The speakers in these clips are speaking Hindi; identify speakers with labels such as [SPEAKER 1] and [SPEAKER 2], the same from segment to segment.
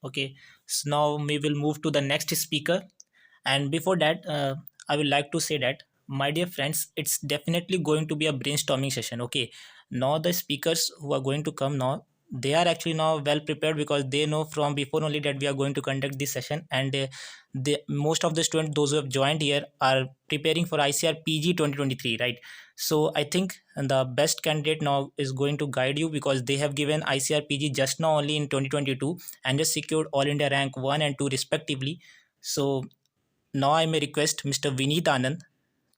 [SPEAKER 1] Okay, so now we will move to the next speaker. And before that, I would like to say that, my dear friends, it's definitely going to be a brainstorming session. Okay, now the speakers who are going to come now, they are actually now well prepared because they know from before only that we are going to conduct this session. And most of the students, those who have joined here, are preparing for ICR PG 2023, right? So I think the best candidate now is going to guide you because they have given ICR PG just now only in 2022 and just secured All India rank 1 and 2 respectively. So now I may request Mr. Vineet Anand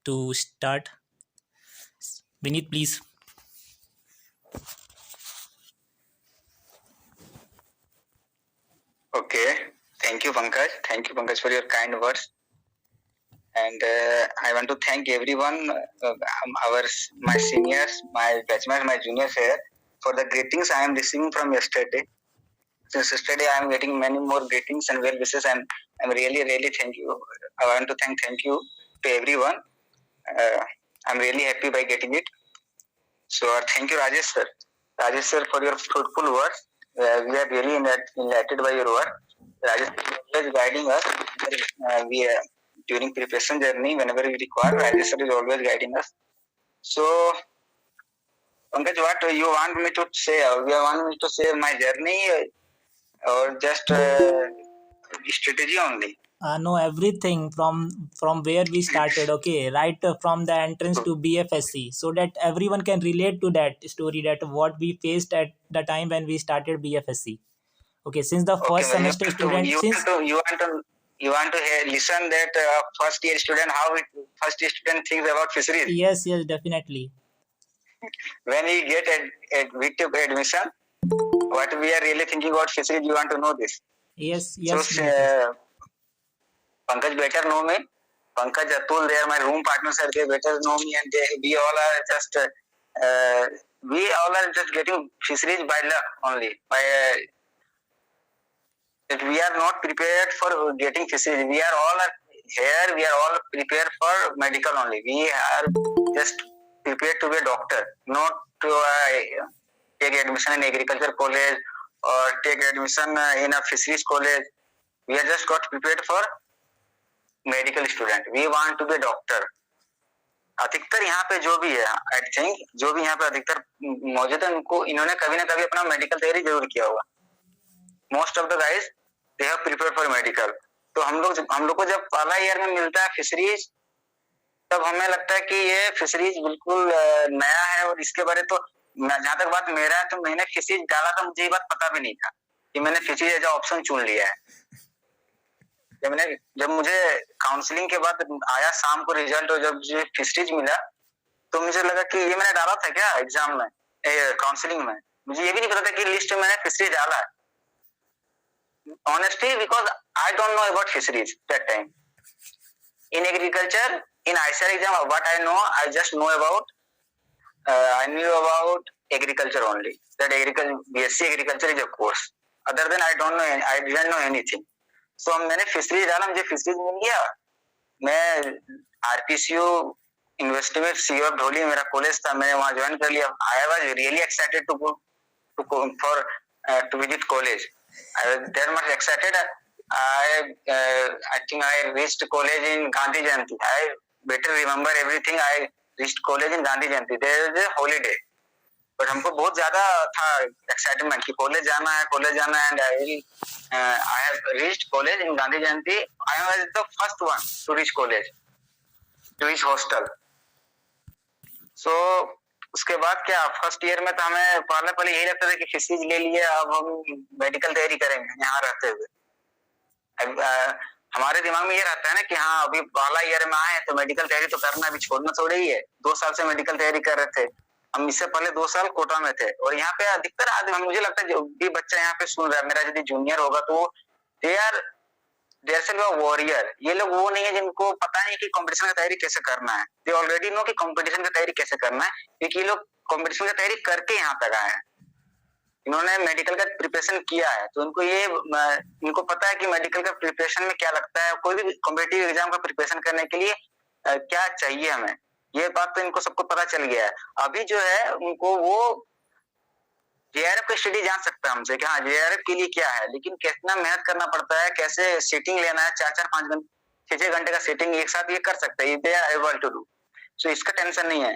[SPEAKER 1] to start. Vineet, please.
[SPEAKER 2] Okay. Thank you, Pankaj. Thank you, Pankaj, for your kind words. And I want to thank everyone, my seniors, my batchmates, my juniors here, for the greetings I am receiving from yesterday. Since yesterday, I am getting many more greetings and well wishes, and I'm really, really thank you. I want to thank you to everyone. I'm really happy by getting it. So thank you, Rajesh sir. Rajesh sir, for your fruitful words. We are really enlightened by your work. Rajesh sir is always guiding us. We during preparation journey, whenever we require, Rajesh sir is always guiding us. So, Pankaj, what you want me to say? You want me to say my journey or just strategy only?
[SPEAKER 1] No, everything from where we started. Okay, right from the entrance to BFSC, so that everyone can relate to that story, that what we faced at the time when we started BFSC. Okay, since the
[SPEAKER 2] Okay,
[SPEAKER 1] first semester student, since
[SPEAKER 2] you want to listen that first year student how first year student thinks about fisheries.
[SPEAKER 1] yes, yes, definitely.
[SPEAKER 2] When we get with admission, what we are really thinking about fisheries, you want to know this.
[SPEAKER 1] Yes,
[SPEAKER 2] So
[SPEAKER 1] yes, Vineet, yes.
[SPEAKER 2] Pankaj better know me. Pankaj, Atul, they are my room partners. They better know me, and we all are just getting fisheries by luck only. By that we are not prepared for getting fisheries. We are all here. We are all prepared for medical only. We are just prepared to be a doctor, not to take admission in agriculture college or take admission in a fisheries college. We are just got prepared for medical student we want to be doctor अधिकतर यहाँ पे जो भी है आई थिंक जो भी यहाँ पे अधिकतर मौजूद है उनको इन्होंने कभी ना कभी अपना मेडिकल तैयारी जरूर किया होगा most of the guys they have prepared for medical तो हम लोग को जब पहला ईयर में मिलता है फिशरीज तब हमें लगता है कि ये फिशरीज बिल्कुल नया है और इसके बारे तो जहां तक बात मेरा है तो मैंने फिशरीज डाला था मुझे ये बात पता भी नहीं था कि मैंने फिशरीज एज ऑप्शन चुन लिया है जब मुझे काउंसलिंग के बाद आया शाम को रिजल्ट और जब मुझे फिशरीज मिला तो मुझे लगा कि ये मैंने डाला था क्या एग्जाम में काउंसलिंग में मुझे ये भी नहीं पता था कि लिस्ट में मैंने फिशरीज डाला है honestly because I don't know about fisheries that time in agriculture in ICAR exam what I know I just know about I knew about agriculture only that agriculture BSc agriculture is a course other than I don't know I didn't know anything so मैंने फिशरीज डाला मुझे फिशरीज मिल गया मैं आरपीसीयू यूनिवर्सिटी में सी ऑफ ढोली मेरा कॉलेज था मैंने वहां ज्वाइन कर लिया I was really excited to go for to visit college I was that much excited. I think I reached college in Gandhi Jayanti. I better remember everything. I reached college in Gandhi Jayanti. There is a holiday. But हमको बहुत ज्यादा था एक्साइटमेंट कि कॉलेज जाना है and I have reached college in Gandhi Jayanti. I was the first one to reach college, to reach hostel. So उसके बाद क्या फर्स्ट ईयर में तो हमें पहले यही लगता था कि फिशरीज ले लिए अब हम मेडिकल तैयारी करेंगे यहाँ रहते हुए हमारे दिमाग में ये रहता है ना कि हाँ अभी पहला ईयर में आए तो मेडिकल तैयारी तो करना अभी छोड़ना थोड़ा ही है 2 साल से मेडिकल तैयारी कर रहे थे हम इससे पहले 2 साल कोटा में थे और यहाँ पे अधिकतर आदमी मुझे लगता है जो भी बच्चा यहाँ पे सुन रहा है मेरा यदि जूनियर होगा तो दे आर वॉरियर ये लोग वो नहीं है जिनको पता नहीं कि कंपटीशन की तैयारी कैसे करना है दे ऑलरेडी नो कि कंपटीशन की तैयारी कैसे करना है क्योंकि ये लोग कंपटीशन की तैयारी करके यहाँ तक आए हैं इन्होंने मेडिकल का प्रिपरेशन किया है तो इनको पता है कि मेडिकल का प्रिपरेशन में क्या लगता है कोई भी कॉम्पिटिटिव एग्जाम का प्रिपरेशन करने के लिए क्या चाहिए हमें ये बात तो इनको सबको पता चल गया है अभी जो है उनको वो जेआरएफ की स्टडी जान सकता है हमसे कि हाँ जेआरएफ के लिए क्या है, लेकिन कितना मेहनत करना पड़ता है, कैसे सीटिंग लेना है, 4-4 5 घंटे 6-6 घंटे का सीटिंग एक साथ ये कर सकते हैं, they are able to do. So इसका टेंशन नहीं है।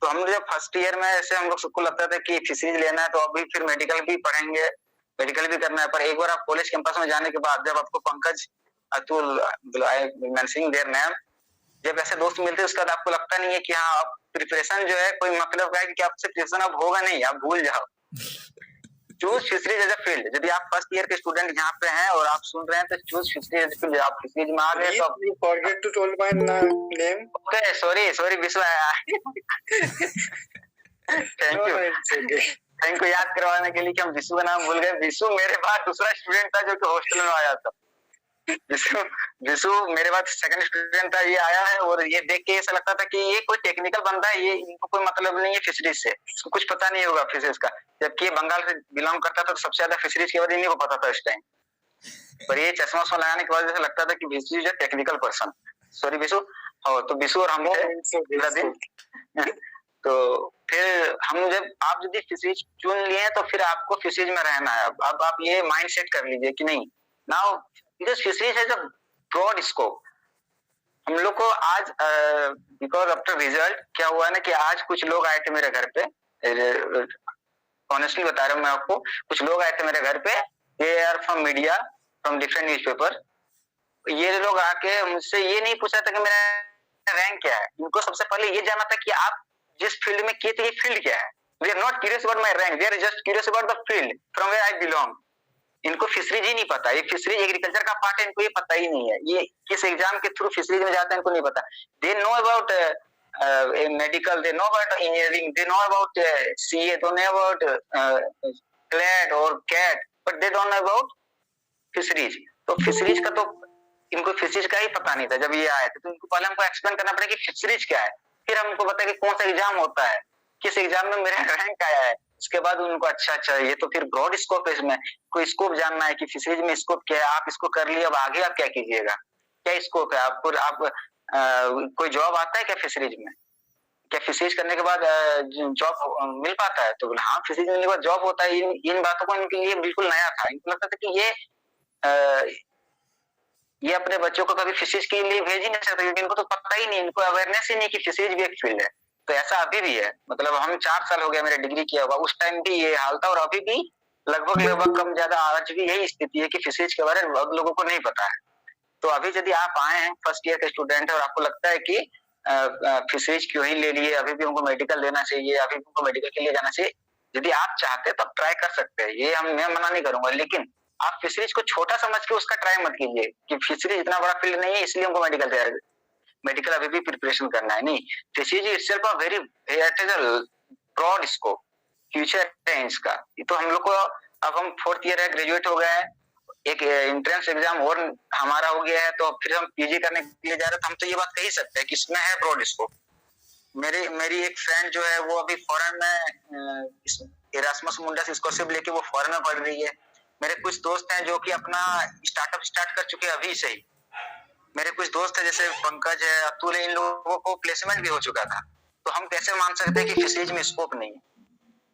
[SPEAKER 2] तो हम जब फर्स्ट ईयर में ऐसे हम लोग सबको लगता था कि फिजिक्स लेना है तो अभी फिर मेडिकल भी पढ़ेंगे, मेडिकल भी करना है, पर एक बार आप कॉलेज कैंपस में जाने के बाद जब आपको Pankaj, Atul, mentioning their name, जब ऐसे दोस्त मिलते हैं उसके बाद आपको लगता नहीं है कि हाँ अब प्रिपरेशन जो है कोई मतलब का है कि आपसे प्रिपरेशन अब होगा नहीं, आप भूल जाओ। Choose fisheries as a field. यदि आप फर्स्ट ईयर के स्टूडेंट यहाँ पे हैं और आप सुन रहे हैं तो choose fisheries as a field. आप फिशरीज में आ गए तो
[SPEAKER 3] You forget to told my name.
[SPEAKER 2] Okay, sorry Vishwa. Thank
[SPEAKER 3] No,
[SPEAKER 2] you,
[SPEAKER 3] no, it's okay.
[SPEAKER 2] Thank you याद करवाने के लिए कि हम विशु का नाम भूल गए। विशु मेरे बाद दूसरा स्टूडेंट था जो कि हॉस्टल में आया था। विशु मेरे बाद सेकंड स्टूडेंट था, ये आया है और ये देख के ऐसा लगता था कि ये कोई टेक्निकल बंदा है, ये इनको कोई मतलब नहीं है फिशरीज से, इसको कुछ पता नहीं होगा फिशरीज का, जबकि ये बंगाल से बिलोंग करता था तो सबसे ज्यादा फिशरीज के बारे में इन्हीं को पता था उस टाइम। पर ये चश्मा उस्मा लगाने के बाद ऐसा लगता था कि Vishu is a technical person. Sorry Vishu. तो विशु और हम
[SPEAKER 3] No,
[SPEAKER 2] थे
[SPEAKER 3] it's okay.
[SPEAKER 2] पूरा
[SPEAKER 3] It's
[SPEAKER 2] दिन।
[SPEAKER 3] okay.
[SPEAKER 2] तो फिर हम जब आप यदि फिशरीज चुन लिए तो फिर आपको फिशरीज में रहना है। अब आप ये माइंड सेट कर लीजिए कि नहीं, now because fisheries has a broad scope. हम लोग को आज बिकॉज आफ्टर रिजल्ट क्या हुआ ना कि आज कुछ लोग आए थे मेरे घर पे, ऑनेस्टली बता रहा हूँ मैं आपको, कुछ लोग आए थे मेरे घर पे, they are from media, from different newspaper. ये लोग आके मुझसे ये नहीं पूछा था कि मेरा रैंक क्या है, इनको सबसे पहले ये जानना था कि आप जिस फील्ड में किए थे ये फील्ड क्या है। They are not curious about my rank, they are just curious about the field from where I belong. इनको फिशरीज ही नहीं पता, ये फिशरीज एग्रीकल्चर का पार्ट है, इनको ये पता ही नहीं है, ये किस एग्जाम के थ्रू फिशरीज में जाते हैं इनको नहीं पता। They know about medical, they know about engineering, they know about CA, they know about CLAT और CAT, but they don't know about fisheries. तो फिशरीज का तो इनको फिशरीज का ही पता नहीं था। जब ये आए थे तो इनको पहले हमको एक्सप्लेन करना पड़ेगा कि फिशरीज क्या है, फिर हमको पता है कि कौन सा एग्जाम होता है, किस एग्जाम में मेरा रैंक आया है। उसके बाद उनको अच्छा ये तो फिर ब्रॉड स्कोप है, इसमें कोई स्कोप जानना है कि फिशरीज में स्कोप क्या है। आप इसको कर लिए, अब आगे आप क्या कीजिएगा, क्या स्कोप है आपको, आप कोई जॉब आता है क्या फिशरीज में, क्या फिशरीज करने के बाद जॉब मिल पाता है? तो बोला हाँ फिशरीज मिलने के बाद जॉब होता है। इन बातों को इनके लिए बिल्कुल नया था, इनको लगता था कि ये अपने बच्चों को कभी फिशरीज के लिए भेज ही नहीं सकते क्योंकि इनको तो पता ही नहीं, इनको अवेयरनेस ही नहीं कि फिशरीज भी एक फील्ड है। तो ऐसा अभी भी है, मतलब हम 4 साल हो गया मेरा डिग्री किया हुआ, उस टाइम भी ये हाल था और अभी भी लगभग कम ज्यादा आज भी यही स्थिति है कि फिशरीज के बारे में बहुत लोगों को नहीं पता है। तो अभी यदि आप आए हैं फर्स्ट ईयर के स्टूडेंट है और आपको लगता है कि फिशरीज क्यों ही ले लिए, अभी भी उनको मेडिकल लेना चाहिए, अभी भी उनको मेडिकल के लिए जाना चाहिए, यदि आप चाहते हैं तो आप ट्राई कर सकते हैं, ये मैं मना नहीं करूंगा, लेकिन आप फिशरीज को छोटा समझ के उसका ट्राई मत कीजिए कि फिशरीज इतना बड़ा फील्ड नहीं है इसलिए हमको मेडिकल तैयार, मेडिकल अभी भी प्रिपरेशन करना है। नहीं, fisheries itself a very broad scope, future है इसका। तो हम लोग को अब हम 4th ईयर है, ग्रेजुएट हो गए हैं, एक एंट्रेंस एग्जाम और हमारा हो गया है, तो फिर हम पीजी करने के लिए जा रहे हैं, तो हम तो ये बात कह ही सकते हैं कि इसमें है ब्रॉड स्कोप। मेरी एक फ्रेंड जो है वो अभी फॉरेन में इरास्मस मुंडस स्कॉलरशिप लेके वो फॉरेन में पढ़ रही है। मेरे कुछ दोस्त हैं जो कि अपना स्टार्टअप स्टार्ट कर चुके हैं अभी से ही। मेरे कुछ दोस्त है जैसे पंकज है, अतुल है, इन लोगों को प्लेसमेंट भी हो चुका था। तो हम कैसे मान सकते हैं कि फिशरीज में स्कोप नहीं है?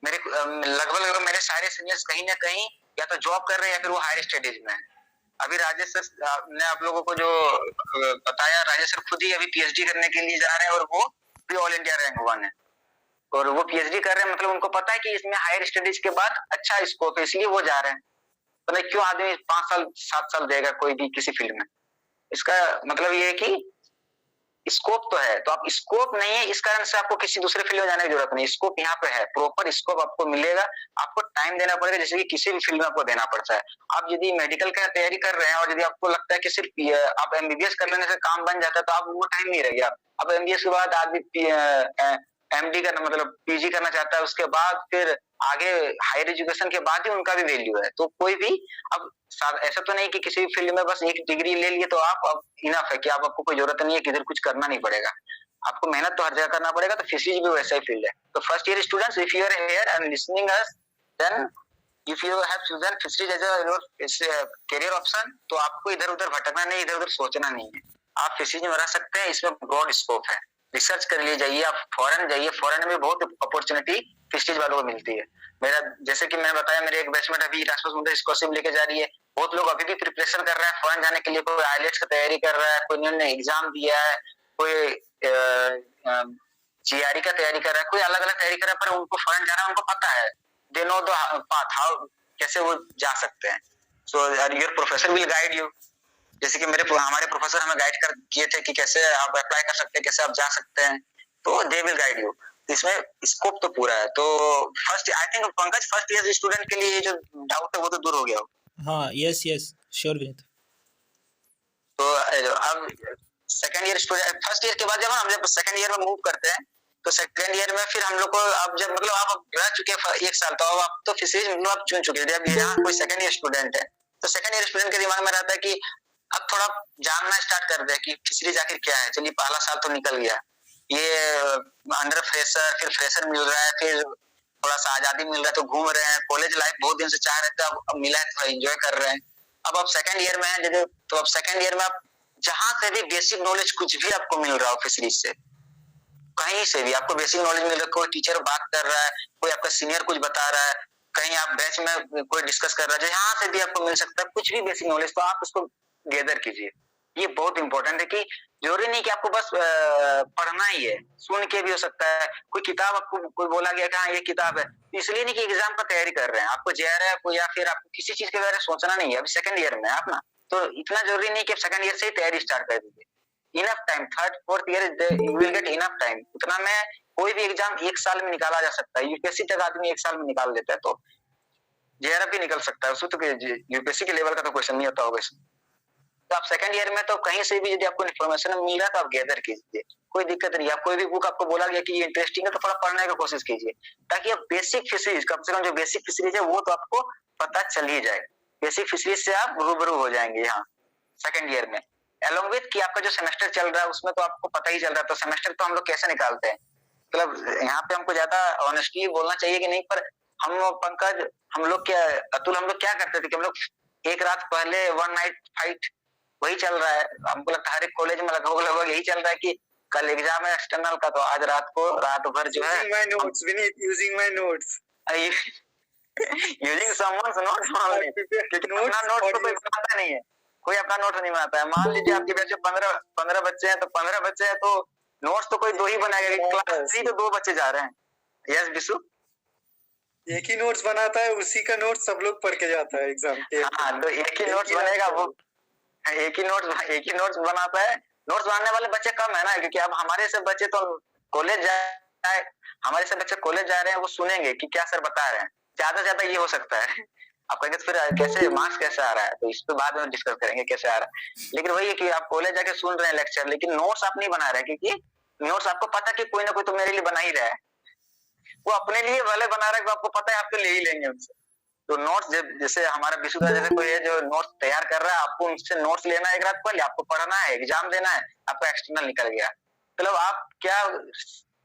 [SPEAKER 2] मेरे लगभग मेरे सारे सीनियर्स कहीं ना कहीं या तो जॉब कर रहे हैं या फिर वो हायर स्टडीज में है। अभी राजेश सर ने आप लोगों को जो बताया, राजेश सर खुद ही अभी पीएचडी करने के लिए जा रहे हैं और वो भी ऑल इंडिया रैंक 1 है और वो पीएचडी कर रहे हैं, मतलब उनको पता है कि इसमें हायर स्टडीज के बाद अच्छा स्कोप है, इसलिए वो जा रहे हैं। तो क्यों आदमी 5 साल 7 साल देगा कोई भी किसी फील्ड में? इसका मतलब ये है कि स्कोप तो है, तो आप स्कोप नहीं है इस कारण से आपको किसी दूसरे फील्ड में जाने की जरूरत नहीं, स्कोप यहाँ पे है, प्रॉपर स्कोप आपको मिलेगा। आपको टाइम देना पड़ेगा जैसे कि किसी भी फील्ड में आपको देना पड़ता है। आप यदि मेडिकल का तैयारी कर रहे हैं और यदि आपको लगता है कि सिर्फ आप एमबीबीएस कर लेने से काम बन जाता है तो आप वो टाइम नहीं रह गया। अब एमबीबीएस के बाद आदमी एमडी करना मतलब पीजी करना चाहता है, उसके बाद फिर आगे हायर एजुकेशन के बाद ही उनका भी वैल्यू है। तो कोई भी अब ऐसा तो नहीं कि किसी भी फील्ड में बस एक डिग्री ले लिए तो आप अब इनफ है कि आपको कोई जरूरत नहीं है कि इधर कुछ करना नहीं पड़ेगा, आपको मेहनत तो हर जगह करना पड़ेगा। तो फिशरीज भी वैसा ही फील्ड है। तो first year students, if you are here and listening us, then if you have chosen fisheries as a your career option, तो आपको इधर उधर भटकना नहीं, इधर उधर सोचना नहीं है, आप फिशरीज में रह सकते हैं, इसमें ब्रॉड स्कोप है। रिसर्च कर लिए जाइए, आप फॉरेन जाइए, फॉरेन में बहुत अपॉर्चुनिटी फिशरीज वालों को मिलती है। मेरा जैसे कि मैंने बताया, मेरे एक बैचमेट अभी इरास्मस मुंडा स्कॉलरशिप लेके जा रही है। बहुत लोग अभी भी प्रिपरेशन कर रहे हैं फॉरेन जाने के लिए, कोई आईएलटीएस की तैयारी कर रहा है, कोई ने एग्जाम दिया है, कोई जीआरई का तैयारी कर रहा है, कोई अलग अलग तैयारी कर रहा है, पर उनको फॉरेन जाना उनको पता है, they know the path how, कैसे वो जा सकते हैं। So your professor will guide you. जैसे कि हमारे प्रोफेसर हमें गाइड कर किए थे कि कैसे आप अप्लाई कर सकते हैं, कैसे आप जा सकते हैं, तो दे विल गाइड यू। इसमें स्कोप तो पूरा है। तो first I think Pankaj, first year student के लिए जो डाउट है वो तो दूर हो गया हो।
[SPEAKER 1] हाँ, यस यस, श्योर विनीत।
[SPEAKER 2] तो अब second year student, first year के बाद जब हम सेकंड ईयर में मूव करते हैं, तो सेकंड ईयर में फिर हम लोग को अब जब मतलब आप रह चुके एक साल, तो अब आप तो फिशरीज मतलब आप चुन चुके हैं। जब यहाँ कोई सेकंड ईयर स्टूडेंट है, तो सेकंड ईयर स्टूडेंट के दिमाग में रहता है कि अब थोड़ा जानना स्टार्ट कर दे कि फिशरीज आखिर क्या है। चलिए पहला साल तो निकल गया, ये अंडर फ्रेशर, फिर फ्रेशर मिल रहा है, फिर थोड़ा सा आजादी मिल रहा है तो घूम रहे हैं, कॉलेज लाइफ बहुत दिन से चाह रहे थे, अब मिला है तो एंजॉय कर रहे हैं। अब आप सेकंड ईयर में है, तो अब सेकंड ईयर में आप जहां से भी बेसिक नॉलेज कुछ भी आपको मिल रहा हो फिशरीज से, कहीं से भी आपको बेसिक नॉलेज मिल रहा है, कोई टीचर बात कर रहा है, कोई आपका सीनियर कुछ बता रहा है, कहीं आप बैच में कोई डिस्कस कर रहा है, जहां से भी आपको मिल सकता है कुछ भी बेसिक नॉलेज, तो आप उसको गैदर कीजिए। ये बहुत इंपॉर्टेंट है कि जरूरी नहीं कि आपको बस पढ़ना ही है, सुन के भी हो सकता है। कोई किताब आपको कोई बोला गया कि हाँ ये किताब है, इसलिए नहीं कि एग्जाम का तैयारी कर रहे हैं, आपको जेआरएफ को या फिर आपको किसी चीज के बारे में सोचना नहीं है, अभी सेकंड ईयर में आप ना, तो इतना जरूरी नहीं कि आप सेकंड ईयर से ही तैयारी स्टार्ट कर दीजिए। Enough time, third fourth year you will get enough time. उतना में कोई भी एग्जाम एक साल में निकाला जा सकता है, यूपीएससी तक आदमी एक साल में निकाल लेता है, तो जेआरएफ भी निकल सकता है, उसको तो यूपीएससी के लेवल का तो क्वेश्चन नहीं होता होगा इसमें। तो आप सेकंड ईयर में तो कहीं से भी यदि आपको इन्फॉर्मेशन मिल रहा है तो आप गैदर कीजिए, कोई दिक्कत नहीं। आप कोई भी बुक आपको बोला गया कि ये इंटरेस्टिंग है तो थोड़ा पढ़ने की कोशिश कीजिए, ताकि आप बेसिक फिशरीज, कम से कम जो बेसिक फिशरीज है वो तो आपको पता चल ही जाए। बेसिक फिशरीज से आप रूबरू हो जाएंगे यहाँ सेकंड ईयर में। एलोंग विथ कि आपका जो सेमेस्टर चल रहा है उसमें तो आपको पता ही चल रहा है, तो सेमेस्टर तो हम लोग कैसे निकालते हैं, मतलब यहाँ पे हमको ज्यादा ऑनेस्टली बोलना चाहिए कि नहीं, पर हम पंकज, हम लोग क्या, अतुल, हम लोग क्या करते थे कि हम लोग एक रात पहले वन नाइट फाइट, वही चल रहा है। हमको लगता है हर एक कॉलेज में लगभग यही चल रहा है कि कल एग्जाम है एक्सटर्नल का, तो आज रात को रात भर जो है
[SPEAKER 3] using my notes
[SPEAKER 2] using someone's notes, क्योंकि अपना नोट तो कोई बनाता नहीं है, कोई अपना नोट नहीं बनाता है। मान लीजिए आपके बैच में 15 बच्चे हैं, तो 15 बच्चे हैं तो नोट्स तो कोई दो ही बनाएगा, क्लास 3 तो 2 बच्चे जा रहे हैं। यस बिशु,
[SPEAKER 3] एक ही नोट्स बनाता है, उसी का नोट सब लोग पढ़ के जाता है एग्जाम के।
[SPEAKER 2] हाँ, तो एक ही नोट्स बनेगा, वो एक ही नोट्स बनाता है। नोट्स बनाने वाले बच्चे कम है ना, क्योंकि अब हमारे से बच्चे तो कॉलेज जाए, हमारे से बच्चे कॉलेज जा रहे हैं, वो सुनेंगे कि क्या सर बता रहे हैं, ज्यादा से ज्यादा ये हो सकता है। आप कहेंगे फिर कैसे मार्क्स कैसे आ रहा है, तो इस पे बाद में डिस्कस करेंगे कैसे आ रहा है। लेकिन वही है कि आप कॉलेज जाके सुन रहे हैं लेक्चर, लेकिन नोट्स आप नहीं बना रहे, क्योंकि नोट्स आपको पता कि कोई ना कोई तो मेरे लिए बना ही रहा है, वो अपने लिए भले बना रहा है, आपको पता है आप तो ले ही लेंगे उनसे। तो नोट्स जैसे हमारा विशु का जैसे कोई है जो नोट्स तैयार कर रहा है, आपको उनसे नोट्स लेना है एक रात पहले, आपको पढ़ना है, एग्जाम देना है, आपका एक्सटर्नल निकल गया। मतलब आप क्या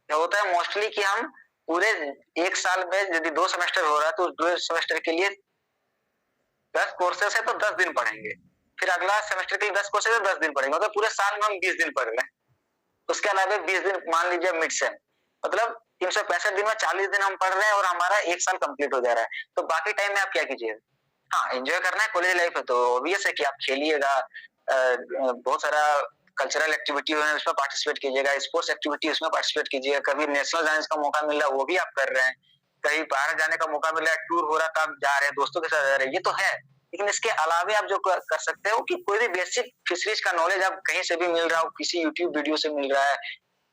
[SPEAKER 2] होता है मोस्टली कि हम पूरे एक साल में यदि 2 सेमेस्टर हो रहा है, तो 2 सेमेस्टर के लिए 10 कोर्सेस है तो 10 दिन पढ़ेंगे, फिर अगला सेमेस्टर के लिए 10 कोर्सेस है 10 दिन पढ़ेंगे, मतलब पूरे साल में हम 20 दिन पढ़ रहे हैं। उसके अलावा 20 दिन मान लीजिए मिड सेम, मतलब 365 दिन में 40 दिन हम पढ़ रहे हैं और हमारा एक साल कंप्लीट हो जा रहा है। तो बाकी टाइम में आप क्या कीजिएगा, हाँ एंजॉय करना है कॉलेज लाइफ है, तो ऑब्वियस है कि आप खेलिएगा, बहुत सारा कल्चरल एक्टिविटी है उसमें पार्टिसिपेट कीजिएगा, स्पोर्ट्स एक्टिविटी उसमें पार्टिसिपेट कीजिएगा, कभी नेशनल जाने का मौका मिल रहा है वो भी आप कर रहे हैं, कहीं बाहर जाने का मौका मिल रहा है, टूर हो रहा है तो आप जा रहे हैं, दोस्तों के साथ जा रहे हैं, ये तो है। लेकिन इसके अलावे आप जो कर सकते हो कि कोई भी बेसिक फिशरीज का नॉलेज आप कहीं से भी मिल रहा हो, किसी यूट्यूब वीडियो से मिल रहा है,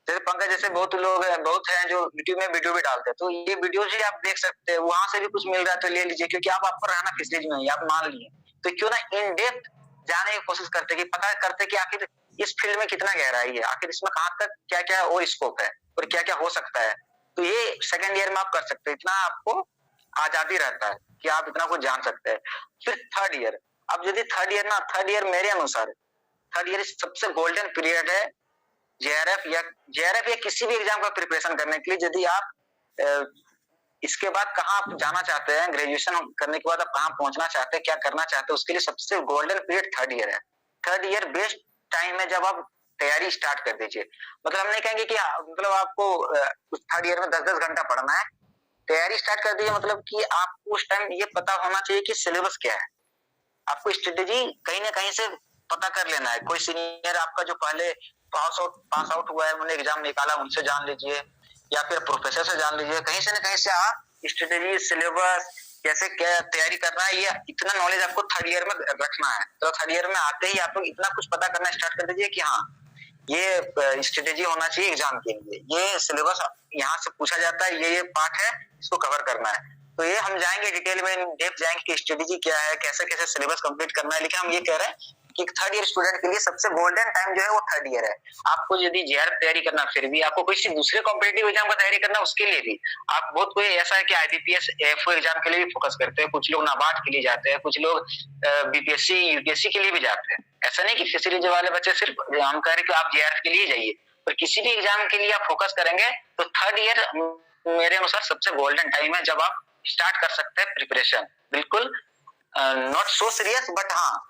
[SPEAKER 2] जैसे पंकज जैसे बहुत लोग हैं, बहुत हैं जो यूट्यूब में वीडियो भी डालते हैं, तो ये वीडियो ही आप देख सकते हैं, वहां से भी कुछ मिल रहा है तो ले लीजिए, क्योंकि आपको रहना फिशरीज में ही आप मान लिए, तो क्यों ना इन डेप्थ जाने की कोशिश करते कि पता करते कि आखिर इस फील्ड में कितना गहराई है, आखिर इसमें कहाँ तक क्या क्या और स्कोप है और क्या क्या हो सकता है। तो ये सेकंड ईयर में आप कर सकते हैं, इतना आपको आजादी रहता है कि आप इतना कुछ जान सकते हैं। फिर थर्ड ईयर, अब यदि थर्ड ईयर मेरे अनुसार थर्ड ईयर सबसे गोल्डन पीरियड है जेआरएफ या किसी भी एग्जाम का प्रिपरेशन करने के लिए। यदि आप इसके बाद कहाँ आप जाना चाहते हैं, ग्रेजुएशन करने के बाद आप कहाँ पहुंचना चाहते हैं, क्या करना चाहते हैं, उसके लिए सबसे गोल्डन पीरियड थर्ड ईयर है। थर्ड ईयर बेस्ट टाइम है जब आप तैयारी स्टार्ट कर दीजिए। मतलब हम नहीं कहेंगे कि मतलब आपको थर्ड ईयर में 10-10 घंटा पढ़ना है, तैयारी स्टार्ट कर दीजिए। मतलब कि आपको उस टाइम ये पता होना चाहिए कि सिलेबस क्या है। आपको स्ट्रेटेजी कहीं ना कहीं से पता कर लेना है। कोई सीनियर आपका जो पहले पास आउट हुआ है, उन्होंने एग्जाम निकाला, उनसे जान लीजिए, या फिर प्रोफेसर से जान लीजिए। कहीं से ना कहीं से आप स्ट्रेटेजी, सिलेबस, कैसे क्या तैयारी करना है, ये इतना नॉलेज आपको थर्ड ईयर में रखना है। तो थर्ड ईयर में आते ही आप लोग इतना कुछ पता करना स्टार्ट कर दीजिए कि हाँ, ये स्ट्रेटेजी होना चाहिए एग्जाम के लिए, ये सिलेबस यहाँ से पूछा जाता है, ये पार्ट है, इसको कवर करना है। तो ये हम जाएंगे डिटेल में, इन डेप्थ जाएंगे कि स्ट्रेटेजी क्या है, कैसे कैसे सिलेबस कंप्लीट करना है। लेकिन हम ये कह रहे हैं कि थर्ड ईयर स्टूडेंट के लिए सबसे गोल्डन टाइम जो है वो थर्ड ईयर है। आपको यदि जेआरएफ तैयारी करना, फिर भी आपको किसी दूसरे कॉम्पिटिटिव एग्जाम का तैयारी करना, उसके लिए भी आप बहुत कोई ऐसा है कि आईबीपीएस एफओ एग्जाम के लिए भी फोकस करते हैं, कुछ लोग नाबार्ड के लिए जाते हैं, कुछ लोग बीपीएससी यूपीएससी के लिए भी जाते हैं। ऐसा नहीं कि फिशरीज वाले बच्चे सिर्फ हम कह रहे हैं कि आप जेआरएफ के लिए जाइए, पर किसी भी एग्जाम के लिए आप फोकस करेंगे तो थर्ड ईयर मेरे अनुसार सबसे गोल्डन टाइम है, जब आप स्टार्ट कर सकते हैं प्रिपरेशन। बिल्कुल नॉट सो सीरियस, बट हाँ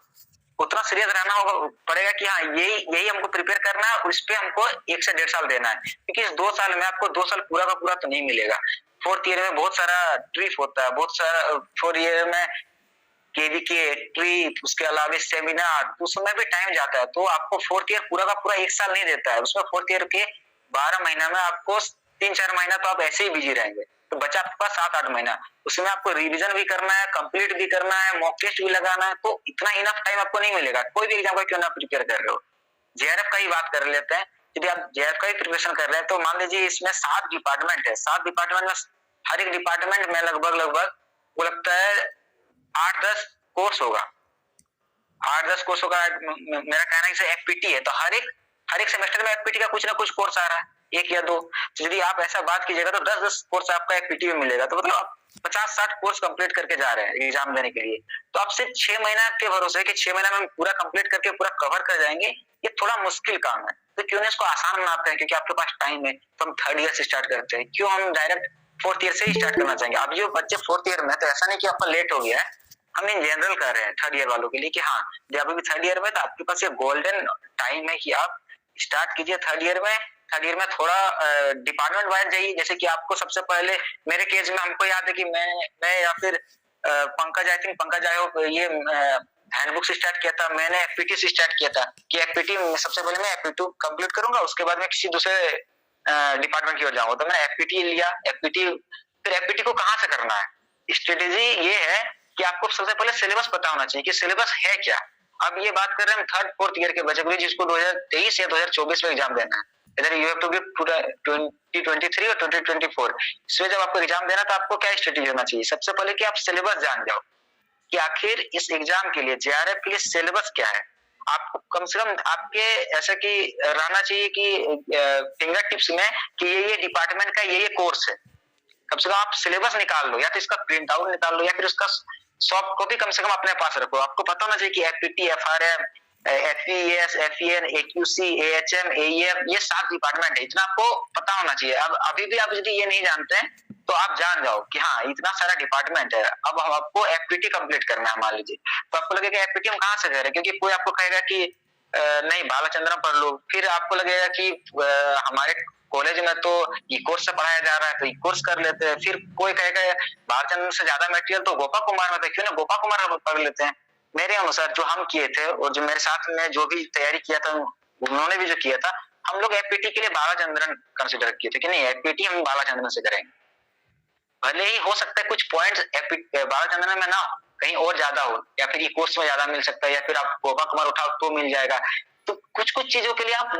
[SPEAKER 2] उतना सीरियस रहना होगा पड़ेगा कि हाँ यही हमको प्रिपेयर करना है, उस पे हमको 1 से 1.5 साल देना है। क्योंकि इस 2 साल में आपको 2 साल पूरा का पूरा तो नहीं मिलेगा। फोर्थ ईयर में बहुत सारा ट्रिप होता है, बहुत सारा फोर्थ ईयर में केवीके ट्रिप, उसके अलावा सेमिनार, तो उसमें भी टाइम जाता है। तो आपको फोर्थ ईयर पूरा का पूरा 1 साल नहीं देता है, उसमें फोर्थ ईयर के 12 महीना में आपको 3-4 महीना तो आप ऐसे ही बिजी रहेंगे, तो बचा आपके पास 7-8 महीना। उसमें आपको रिवीजन भी करना है, कंप्लीट भी करना है, मॉक टेस्ट भी लगाना है, तो इतना इनफ टाइम आपको नहीं मिलेगा। कोई भी एग्जाम का क्यों ना प्रिपेयर कर रहे हो, जेआरएफ का ही बात कर लेते हैं। यदि आप जेआरएफ का ही प्रिपरेशन कर रहे हैं तो मान लीजिए इसमें 7 डिपार्टमेंट है, 7 डिपार्टमेंट में हर एक डिपार्टमेंट में लगभग वो लगता है 8-10 कोर्स होगा, 8-10 कोर्स होगा। मेरा कहना है कि एफपीटी है, तो हर एक सेमेस्टर में एफपीटी का कुछ ना कुछ कोर्स आ रहा है, 1 या 2। तो यदि आप ऐसा बात कीजिएगा तो 10-10 कोर्स आपका एफपीटी में मिलेगा। तो मतलब आप 50-60 कोर्स कंप्लीट करके जा रहे हैं एग्जाम देने के लिए। तो आप सिर्फ 6 महीना के भरोसे कि 6 महीना में पूरा कंप्लीट करके पूरा कवर कर जाएंगे, ये थोड़ा मुश्किल काम है। तो क्यों ना इसको आसान बनाते हैं, क्योंकि आपके पास टाइम है, तो हम थर्ड ईयर से स्टार्ट करते हैं। क्यों हम डायरेक्ट फोर्थ ईयर से ही स्टार्ट करना चाहेंगे? अब जो बच्चे फोर्थ ईयर में, तो ऐसा नहीं कि आपका लेट हो गया है, हम इन जनरल कर रहे हैं थर्ड ईयर वालों के लिए कि हाँ, जब अभी थर्ड ईयर में, तो आपके पास ये गोल्डन टाइम है कि आप स्टार्ट कीजिए थर्ड ईयर में। थर्ड ईयर में थोड़ा डिपार्टमेंट वाइज जाइए। जैसे कि आपको सबसे पहले, मेरे केस में हमको याद है कि मैं या फिर पंकज, आई थिंक पंकज आयो, ये हैंडबुक से स्टार्ट किया था, मैंने एफपीटी से स्टार्ट किया था कि एफपीटी सबसे पहले मैं एफपीटी कंप्लीट करूंगा, उसके बाद मैं किसी दूसरे डिपार्टमेंट की ओर जाऊंगा। तो मैंने एफपीटी लिया, फिर एफपीटी को कहाँ से करना है। स्ट्रेटेजी ये है कि आपको सबसे पहले सिलेबस पता होना चाहिए कि सिलेबस है क्या। अब ये बात कर रहे हैं थर्ड फोर्थ ईयर के बच्चे को, जिसको 2023 या 2024 में एग्जाम देना है, इधर यू हैव टू गिव 2023 और 2024। इसमें जब आपको एग्जाम देना, तो आपको क्या स्ट्रेटेजी होना चाहिए? सबसे पहले कि आप सिलेबस जान जाओ कि आखिर इस एग्जाम के लिए, जेआरएफ के लिए सिलेबस क्या है। आपको कम से कम आपके ऐसा कि रहना चाहिए कि फिंगर टिप्स में कि ये डिपार्टमेंट का ये कोर्स है। कम से कम आप सिलेबस निकाल लो, या तो इसका प्रिंट आउट निकाल लो, या फिर उसका सॉफ्ट कॉपी कम से कम अपने पास रखो। आपको पता होना चाहिए कि एफपीटी, एफआरएम, एफईएस, एफईएन, एक्यूसी, एएचएम, एईएफ, ये 7 डिपार्टमेंट है, इतना आपको पता होना चाहिए। अब अभी भी आप यदि ये नहीं जानते हैं, तो आप जान जाओ कि हाँ, इतना सारा डिपार्टमेंट है। अब हम आपको एफपीटी कंप्लीट करना है मान लीजिए, तो आपको लगेगा एफपीटी हम कहाँ से करें, क्योंकि कोई आपको कहेगा कि नहीं बालाचंद्रम पढ़ लो, फिर आपको लगेगा कि हमारे कॉलेज में तो ई कोर्स से पढ़ाया जा रहा है, तो ई कोर्स कर लेते हैं। फिर कोई कहेगा बालचंद्र से ज्यादा मटेरियल तो गोपा कुमार में था, क्यों ना गोपा कुमार में पढ़ लेते हैं। मेरे अनुसार जो हम किए थे, और जो मेरे साथ में जो भी तैयारी किया था, उन्होंने भी जो किया था, हम लोग एफपीटी के लिए बालाचंद्रन कंसिडर किए थे कि नहीं, एफपीटी हम बालाचंद्रन से करेंगे। भले ही हो सकता है कुछ पॉइंट्स बालाचंद्रन में ना हो, कहीं और ज्यादा हो, या फिर ई कोर्स में ज्यादा मिल सकता है, या फिर आप गोपा कुमार उठाओ तो मिल जाएगा। तो कुछ चीजों के लिए आप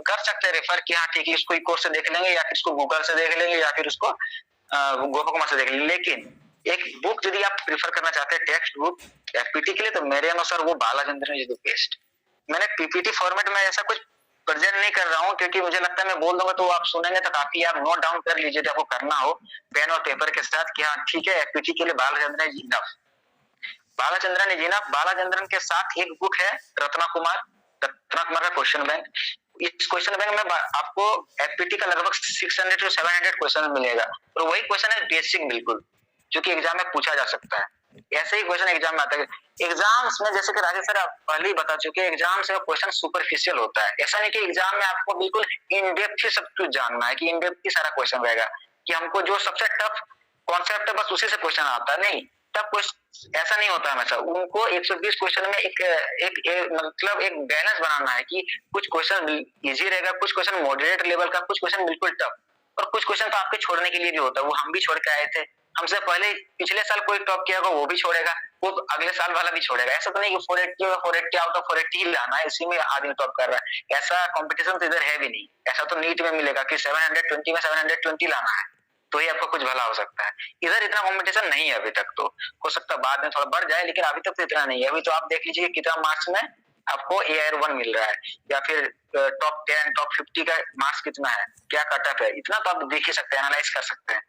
[SPEAKER 2] कर सकते हैं रेफर कि हाँ ठीक है, इसको ई कोर्स से देख लेंगे, या फिर इसको गूगल से देख लेंगे, या फिर उसको गोपा कुमार से देख लेंगे। लेकिन एक बुक यदि आप प्रिफर करना चाहते हैं, टेक्स्ट बुक एफपीटी के लिए, तो मेरे अनुसार वो बालाचंद्रन इज द बेस्ट। मैंने पीपीटी फॉर्मेट में ऐसा कुछ प्रेजेंट नहीं कर रहा हूँ, क्योंकि मुझे लगता है मैं बोल दूंगा तो आप सुनेंगे तो काफी, आप नोट डाउन कर लीजिए आपको करना हो पेन और पेपर के साथ कि हाँ ठीक है, एफपीटी के लिए Balachandran is enough. Balachandran is enough. Balachandran के साथ एक बुक है रत्ना कुमार का क्वेश्चन बैंक। इस क्वेश्चन बैंक में आपको एफपीटी का लगभग 600 से 700 क्वेश्चन मिलेगा, और वही क्वेश्चन है बेसिक बिल्कुल, जो कि एग्जाम में पूछा जा सकता है। ऐसे ही क्वेश्चन एग्जाम में आता है। एग्जाम्स में जैसे कि राजेश सर आप पहले ही बता चुके हैं, एग्जाम से क्वेश्चन सुपरफिशियल होता है। ऐसा नहीं कि एग्जाम में आपको बिल्कुल इन डेप्थ ही सब कुछ जानना है, कि इन डेप्थ ही सारा क्वेश्चन रहेगा, कि हमको जो सबसे टफ कॉन्सेप्ट है बस उसी से क्वेश्चन आता है। नहीं, तब कुछ ऐसा नहीं होता हमेशा। उनको 120 क्वेश्चन में एक मतलब एक बैलेंस बनाना है, कि कुछ क्वेश्चन इजी रहेगा, कुछ क्वेश्चन मॉडरेट लेवल का, कुछ क्वेश्चन बिल्कुल टफ, और कुछ क्वेश्चन तो आपके छोड़ने के लिए भी होता है। वो हम भी छोड़ के आए थे, हमसे पहले पिछले साल कोई टॉप किया होगा वो भी छोड़ेगा, वो अगले साल वाला भी छोड़ेगा। ऐसा तो नहीं कि 480 होगा 480 आउट ऑफ 480 ही लाना है, इसी में आदमी टॉप कर रहा है। ऐसा कंपटीशन तो इधर है भी नहीं। ऐसा तो नीट में मिलेगा कि 720 में 720 लाना है तो ही आपका कुछ भला हो सकता है। इधर इतना कंपटीशन नहीं है अभी तक, तो हो सकता है बाद में थोड़ा बढ़ जाए, लेकिन अभी तक तो इतना नहीं है। अभी तो आप देख लीजिए कितना मार्क्स में आपको AR1 मिल रहा है, या फिर टॉप 10 टॉप 50 का मार्क्स कितना है, क्या कट ऑफ है, इतना तो आप देख ही सकते हैं, एनालाइज कर सकते हैं।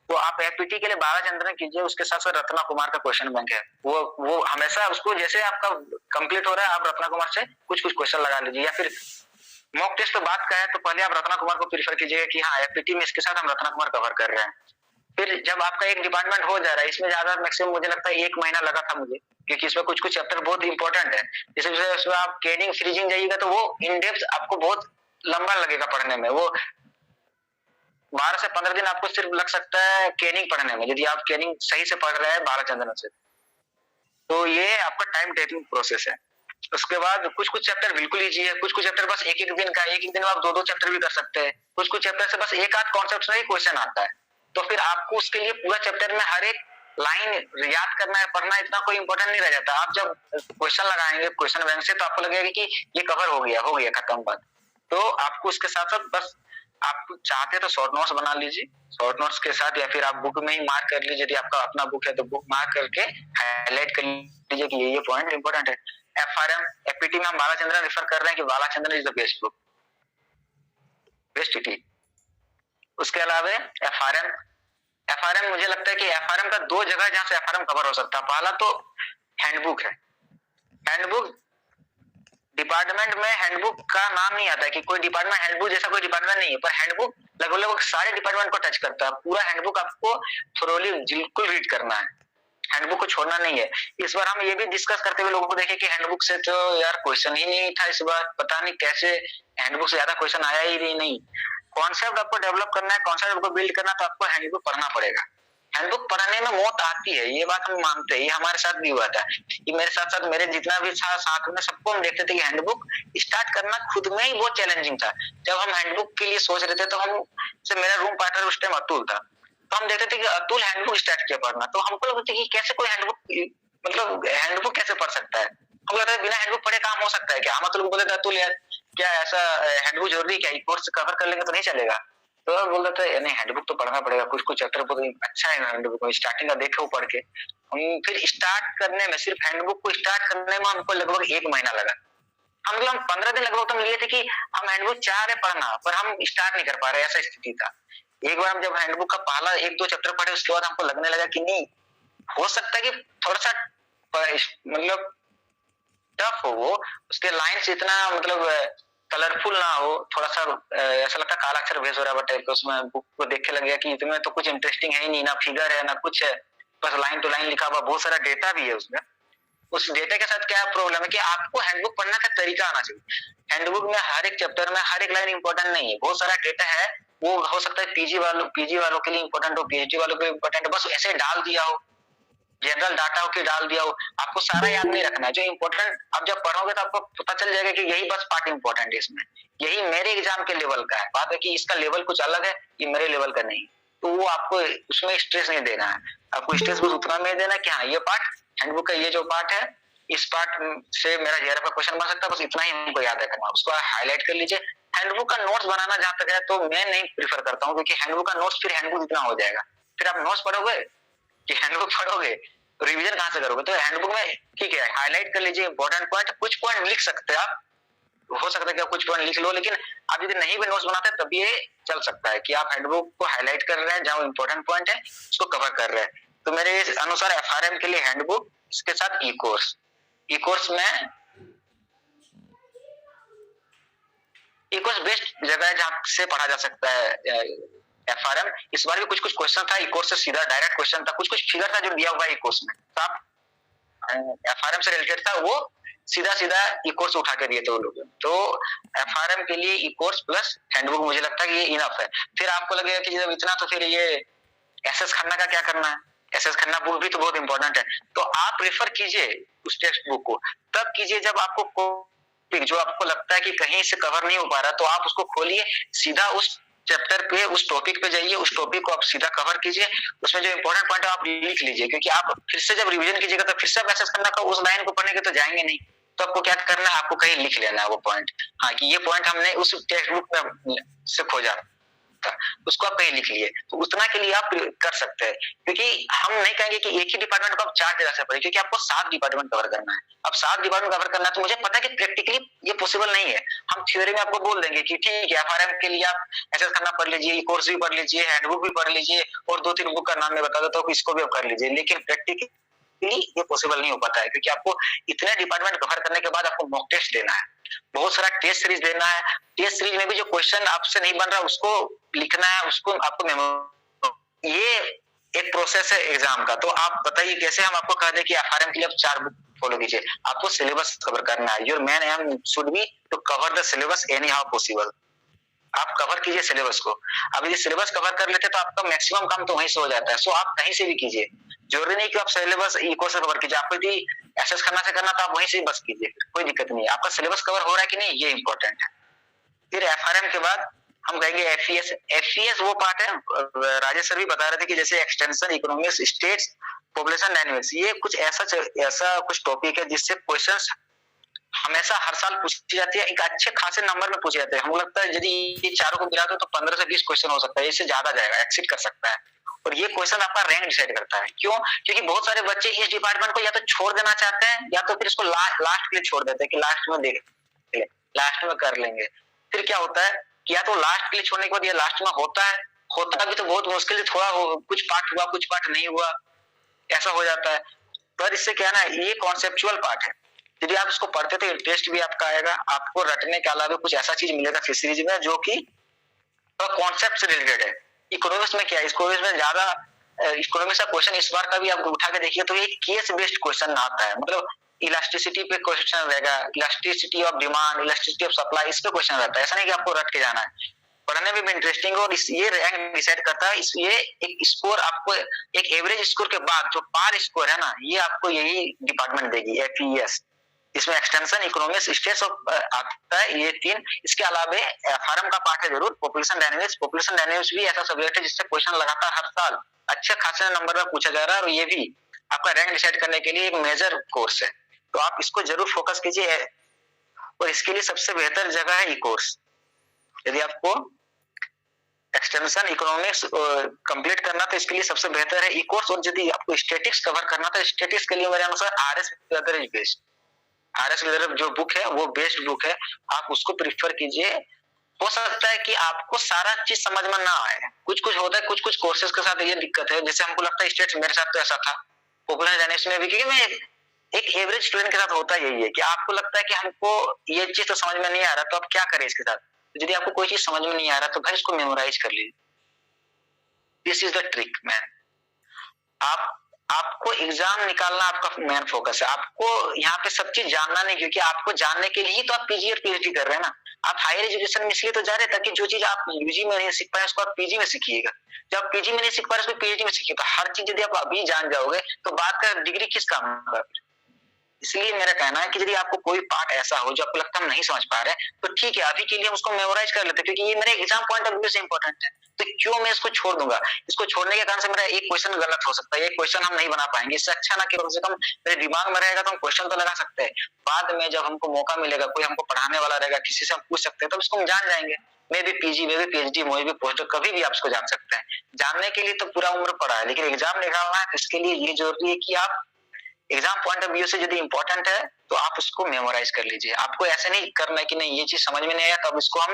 [SPEAKER 2] तो आप FPT के लिए बालाचंद्रन कीजिए, उसके साथ साथ रत्ना कुमार का क्वेश्चन बैंक है, वो हमेशा उसको जैसे आपका कंप्लीट हो रहा है आप रत्ना कुमार से कुछ कुछ क्वेश्चन लगा लीजिए, या फिर मॉक टेस्ट तो बात का है तो पहले आप रत्ना कुमार को प्रीफर कीजिएगा कि हाँ FPT में इसके साथ हम रत्ना कुमार कवर कर रहे हैं। फिर जब आपका एक डिपार्टमेंट हो जा रहा है, इसमें ज्यादा मैक्सिमम मुझे लगता है 1 महीना लगा था मुझे, क्योंकि इसमें कुछ कुछ चैप्टर बहुत इंपॉर्टेंट है। जैसे उसमें आप केनिंग फ्रीजिंग जाइएगा तो वो इन डेप्थ आपको बहुत लंबा लगेगा पढ़ने में। वो 12 से 15 दिन आपको सिर्फ लग सकता है केनिंग पढ़ने में, यदि आप केनिंग सही से पढ़ रहे हैं बालाचंद्रन से। तो ये आपका टाइम टेकिंग प्रोसेस है। उसके बाद कुछ कुछ चैप्टर बिल्कुल इजी है, कुछ कुछ चैप्टर बस एक एक दिन का, एक एक दिन में आप 2-2 चैप्टर भी कर सकते हैं। कुछ कुछ चैप्टर से बस एक आध कॉन्सेप्ट में ही क्वेश्चन आता है, तो फिर आपको उसके लिए पूरा चैप्टर में हर एक लाइन याद करना है, पढ़ना इतना कोई इंपॉर्टेंट नहीं रह जाता। आप जब क्वेश्चन लगाएंगे क्वेश्चन बैंक से तो आपको लगेगा कि ये कवर हो गया खत्म बात। तो आपको उसके साथ साथ बस आप चाहते तो शॉर्ट नोट्स बना लीजिए, शॉर्ट नोट्स के साथ, या फिर आप बुक में ही मार्क कर लीजिए, यदि आपका अपना बुक है तो बुक मार्क करके हाईलाइट कर लीजिए कि ये पॉइंट इंपॉर्टेंट है। FRM FPT में हम बालाचंद्रन रेफर कर रहे हैं कि Balachandran is the best book, best T. उसके अलावा FRM मुझे लगता है कि FRM का 2 जगह जहां से FRM कवर हो सकता है। पहला तो हैंडबुक है। हैंडबुक डिपार्टमेंट में हैंडबुक का नाम नहीं आता है कि कोई डिपार्टमेंट हैंडबुक जैसा कोई डिपार्टमेंट नहीं है, पर हैंडबुक लगभग सारे डिपार्टमेंट को टच करता है। पूरा हैंडबुक आपको थोरोली बिल्कुल रीड करना है, हैंडबुक को छोड़ना नहीं है। इस बार हम ये भी डिस्कस करते हुए लोगों को देखे कि हैंडबुक से तो यार क्वेश्चन ही नहीं था इस बार, पता नहीं कैसे हैंडबुक से ज्यादा क्वेश्चन आया ही नहीं। कॉन्सेप्ट आपको डेवलप करना है, कॉन्सेप्ट को बिल्ड करना, तो आपको हैंडबुक पढ़ना पड़ेगा। हैंडबुक पढ़ने में मौत आती है, ये बात हम मानते हैं, ये हमारे साथ भी हुआ था। कि मेरे साथ साथ मेरे जितना भी था साथ में सबको हम देखते थे कि हैंडबुक स्टार्ट करना खुद में ही बहुत चैलेंजिंग था। जब हम हैंडबुक के लिए सोच रहे थे तो हम से मेरा रूम पार्टनर उस टाइम अतुल था, तो हम देखते थे कि अतुल हैंडबुक स्टार्ट किया पढ़ना, तो हमको लगता था कि कैसे कोई हैंडबुक मतलब हैंडबुक कैसे पढ़ सकता है। हमको लगता है बिना हैंडबुक पढ़े काम हो सकता है क्या। हम अतुल को बोले थे अतुल यार क्या ऐसा हैंडबुक जरूरी क्या, कोर्स कवर कर लेंगे तो नहीं चलेगा। तो बोल रहे थे नहीं हैंडबुक तो पढ़ना पड़ेगा, कुछ कुछ चैप्टर बहुत अच्छा है हैंडबुक में, स्टार्टिंग का देखे वो पढ़ के। हम फिर स्टार्ट करने में, सिर्फ हैंडबुक को स्टार्ट करने में हमको लगभग 1 महीना लगा। हम लोग 15 दिन लगभग तो मिले थे कि हम हैंडबुक चाह रहे पढ़ना, पर हम स्टार्ट नहीं कर पा रहे, ऐसा स्थिति था। एक बार हम जब हैंडबुक का पहला 1-2 चैप्टर पढ़े उसके बाद हमको लगने लगा कि नहीं हो सकता है कि थोड़ा सा मतलब टफ हो वो, उसके लाइंस इतना मतलब कलरफुल ना हो, थोड़ा सा ऐसा लगता काला अक्षर भेज हो रहा है टाइप का। उसमें बुक को देख के लगेगा कि इसमें तो कुछ इंटरेस्टिंग है ही नहीं, ना फिगर है ना कुछ है, बस लाइन टू लाइन लिखा हुआ, बहुत सारा डेटा भी है उसमें। उस डेटा के साथ क्या प्रॉब्लम है कि आपको हैंडबुक पढ़ने का तरीका आना चाहिए। हैंडबुक में हर एक चैप्टर में हर एक लाइन इंपॉर्टेंट नहीं है, बहुत सारा डेटा है, वो हो सकता है पीजी वालों के लिए इंपॉर्टेंट हो, PhD वालों के लिए इंपॉर्टेंट हो, बस ऐसे डाल दिया हो, जनरल डाटा हो कि डाल दिया हो। आपको सारा याद नहीं रखना है, जो इंपॉर्टेंट आप जब पढ़ोगे तो आपको पता चल जाएगा कि यही बस पार्ट इंपॉर्टेंट है इसमें, यही मेरे एग्जाम के लेवल का है। बात है कि इसका लेवल कुछ अलग है, ये मेरे लेवल का नहीं, तो वो आपको उसमें स्ट्रेस नहीं देना है। आपको स्ट्रेस बस उतना में देना है कि हाँ ये पार्ट हैंडबुक का ये जो पार्ट है, इस पार्ट से मेरा JRF का क्वेश्चन बन सकता है, बस इतना ही हमको याद रखना, उसको हाईलाइट कर लीजिए। हैंडबुक का नोट्स बनाना जहां तक है तो मैं नहीं प्रीफर करता हूँ, क्योंकि हैंडबुक का नोट्स फिर हैंडबुक इतना हो जाएगा, फिर आप नोट्स पढ़ोगे कि हैंडबुक पढ़ोगे तो रिवीजन कहां से करोगे। तो हैंडबुक में ठीक है हाईलाइट कर लीजिए इंपॉर्टेंट पॉइंट, कुछ पॉइंट लिख सकते हैं आप, हो सकता है कि आप कुछ पॉइंट लिख लो, लेकिन आप यदि नहीं भी नोट्स बनाते तब ये चल सकता है कि आप हैंडबुक को हाईलाइट कर रहे हैं, जहां इंपॉर्टेंट पॉइंट है उसको कवर कर रहे हैं। तो मेरे अनुसार FRM के लिए हैंडबुक, इसके साथ ई कोर्स में बेस्ट जगह है जहां से पढ़ा जा सकता है FRM इस बार भी कुछ कुछ क्वेश्चन था इकोर्स से सीधा डायरेक्ट क्वेश्चन था, कुछ कुछ फिगर था जो दिया हुआ है इकोर्स में, तो आप FRM से रिलेटेड था वो सीधा सीधा इकोर्स उठा के दिए थे वो लोग। तो FRM के लिए इकोर्स प्लस हैंडबुक मुझे लगता है कि ये इनफ है। फिर आपको लगेगा कि जब इतना तो फिर ये SS खन्ना का क्या करना है, SS खन्ना बुक भी तो बहुत इंपॉर्टेंट है। तो आप रेफर कीजिए उस टेक्स्ट बुक को, तब कीजिए जब आपको जो आपको लगता है कि कहीं से कवर नहीं हो पा रहा, तो आप उसको खोलिए, सीधा उस चैप्टर पे उस टॉपिक पे जाइए, उस टॉपिक को आप सीधा कवर कीजिए, उसमें जो इंपॉर्टेंट पॉइंट है आप लिख लीजिए, क्योंकि आप फिर से जब रिवीजन कीजिएगा तो फिर से आप एसेस करना का उस लाइन को पढ़ने के तो जाएंगे नहीं, तो आपको क्या करना है, आपको कहीं लिख लेना है वो पॉइंट, हाँ कि ये पॉइंट हमने उस टेक्स्ट बुक में से खोजा था, उसको आप कहीं लिख लिए, तो उतना के लिए आप कर सकते हैं। क्योंकि हम नहीं कहेंगे कि एक ही डिपार्टमेंट को आप 4 जगह से पढ़े, क्योंकि आपको 7 डिपार्टमेंट कवर करना है। अब 7 डिपार्टमेंट कवर करना है तो मुझे पता है कि प्रैक्टिकली ये पॉसिबल नहीं है। हम थ्योरी में आपको बोल देंगे कि ठीक है FRM के लिए आप एसएस खन्ना पढ़ लीजिए, कोर्स भी पढ़ लीजिए, हैंडबुक भी पढ़ लीजिए, और 2-3 बुक का नाम मैं बता देता हूँ, इसको भी आप कर लीजिए, लेकिन प्रैक्टिकली ये पॉसिबल नहीं हो पाता है, क्योंकि आपको इतने डिपार्टमेंट कवर करने के बाद आपको मॉक टेस्ट देना है, बहुत सारा टेस्ट सीरीज देना है, टेस्ट सीरीज में भी जो क्वेश्चन आपसे नहीं बन रहा उसको लिखना है, उसको आपको ये एक प्रोसेस है एग्जाम का। तो आप बताइए कैसे हम आपको कह दें कि FRM के लिए आप 4 बुक फॉलो कीजिए, आपको सिलेबस कवर करना है, your main aim should be to cover the syllabus anyhow possible, आप कवर कीजिए सिलेबस को। अब यदि सिलेबस कवर कर लेते तो आपका मैक्सिमम काम तो वहीं से हो जाता है, सो आप कहीं से भी कीजिए, जरूरी नहीं कि आप सिलेबस इको से कवर कीजिए, आपको यदि एसएस खन्ना से करना तो आप वहीं से बस कीजिए, कोई दिक्कत नहीं है, आपका सिलेबस कवर हो रहा है कि नहीं ये इंपॉर्टेंट है। फिर FRM के बाद हम कहेंगे FES वो पार्ट है, राजेश सर भी बता रहे थे कि जैसे extension economics states population dynamics, ये कुछ ऐसा कुछ टॉपिक है जिससे क्वेश्चंस हमेशा हर साल पूछी जाती है, एक अच्छे खासे नंबर में पूछे जाते हैं। हमको लगता है यदि ये चारों को मिला दो तो 15 से 20 क्वेश्चन हो सकता है, इससे ज्यादा जाएगा, एक्सीड कर सकता है, और ये क्वेश्चन आपका रैंक डिसाइड करता है। क्यों? क्योंकि बहुत सारे बच्चे इस डिपार्टमेंट को या तो छोड़ देना चाहते हैं या तो फिर इसको लास्ट के लिए छोड़ देते हैं कि लास्ट में देख ले, लास्ट में कर लेंगे। फिर क्या होता है कि या तो लास्ट के लिए छोड़ने के बाद ये लास्ट में होता भी तो बहुत मुश्किल से, थोड़ा कुछ पार्ट हुआ कुछ पार्ट नहीं हुआ, ऐसा हो जाता है। पर इससे क्या ना, ये कॉन्सेप्चुअल पार्ट है, यदि आप इसको पढ़ते तो इंटरेस्ट भी आपका आएगा, आपको रटने के अलावा कुछ ऐसा चीज मिलेगा फिशरीज में जो कि कॉन्सेप्ट से रिलेटेड है। इकोनॉमिक्स में क्या है, इकोनॉमिक्स में ज्यादा इकोनॉमिक्स का क्वेश्चन इस बार का भी आप उठा के देखिए तो ये केस बेस्ड क्वेश्चन आता है, मतलब इलास्टिसिटी पे क्वेश्चन रहेगा, elasticity of demand, elasticity of supply, इस पे क्वेश्चन रहता है, ऐसा नहीं कि आपको रट के जाना है, पढ़ने में भी इंटरेस्टिंग, और ये रैंक डिसाइड करता है, इसलिए एक स्कोर आपको एक एवरेज स्कोर के बाद जो पार स्कोर है ना, ये आपको यही डिपार्टमेंट देगी FES, इसमें एक्सटेंशन इकोनॉमिक्स स्टेट्स आता है, ये 3, इसके अलावा FRM का पार्ट है जरूर पॉपुलेशन डायनेमिक्स भी ऐसा सब्जेक्ट है जिससे क्वेश्चन लगातार हर साल अच्छे खासे नंबर में पूछा जा रहा है, और ये भी आपका रैंक डिसाइड करने के लिए एक मेजर कोर्स है, तो आप इसको जरूर फोकस कीजिए, और इसके लिए सबसे बेहतर जगह है ई कोर्स। यदि आपको एक्सटेंशन इकोनॉमिक्स कंप्लीट करना तो इसके लिए सबसे बेहतर है ई कोर्स, और यदि आपको स्टैटिक्स कवर करना तो स्टैटिक्स के लिए मेरे अनुसार RS वेदर इज बेस्ट, RS वेदर जो बुक है वो बेस्ट बुक है, आप उसको प्रीफर कीजिए। हो सकता है कि आपको सारा चीज समझ में ना आए, कुछ कुछ होता है, कुछ कुछ कोर्सेज के साथ ये दिक्कत है, जैसे हमको लगता है स्टेट्स, मेरे साथ तो ऐसा था पॉपुलर डायनेमिक्स में भी, क्योंकि मैं एक एवरेज स्टूडेंट के साथ होता यही है कि आपको लगता है कि हमको ये चीज तो समझ में नहीं आ रहा, तो आप क्या करें इसके साथ, यदि आपको कोई चीज समझ में नहीं आ रहा तो भाई इसको मेमोराइज कर लीजिए, this is the trick man. आपको एग्जाम निकालना आपका मेन फोकस है, आपको यहाँ पे सब चीज जानना नहीं, क्योंकि आपको जानने के लिए तो आप PG और PhD कर रहे हैं ना, आप हायर एजुकेशन में इसलिए तो जा रहे हैं ताकि जो चीज आप UG में नहीं सीख पाए उसको आप PG में सीखिएगा, जब आप PG में नहीं सीख पा रहे उसको PhD में सीखिए, तो हर चीज यदि आप अभी जान जाओगे तो बाद का डिग्री किस काम का। इसलिए मेरा कहना है कि यदि आपको कोई पार्ट ऐसा हो जो आपको लगता है हम नहीं समझ पा रहे तो ठीक है, अभी के लिए हम उसको मेमोराइज कर लेते हैं, क्योंकि ये मेरे एग्जाम पॉइंट ऑफ व्यू से इंपॉर्टेंट है, तो क्यों मैं इसको छोड़ दूंगा, इसको छोड़ने के कारण से मेरा एक क्वेश्चन गलत हो सकता है, एक क्वेश्चन हम नहीं बना पाएंगे, इससे अच्छा ना कि कम से कम मेरे दिमाग में रहेगा तो हम क्वेश्चन तो लगा सकते हैं, बाद में जब हमको मौका मिलेगा, कोई हमको पढ़ाने वाला रहेगा, किसी से हम पूछ सकते हैं, तब इसको हम जान जाएंगे। मे भी PG, मे भी PhD, मे भी पोस्ट, कभी भी आप इसको जान सकते हैं, जानने के लिए तो पूरा उम्र पड़ा है, लेकिन एग्जाम निकालना है, इसके लिए ये जरूरी है कि आप एग्जाम पॉइंट ऑफ व्यू से यदि इंपॉर्टेंट है तो आप उसको मेमोराइज कर लीजिए। आपको ऐसे नहीं करना है कि नहीं ये चीज समझ में नहीं आया तो अब इसको हम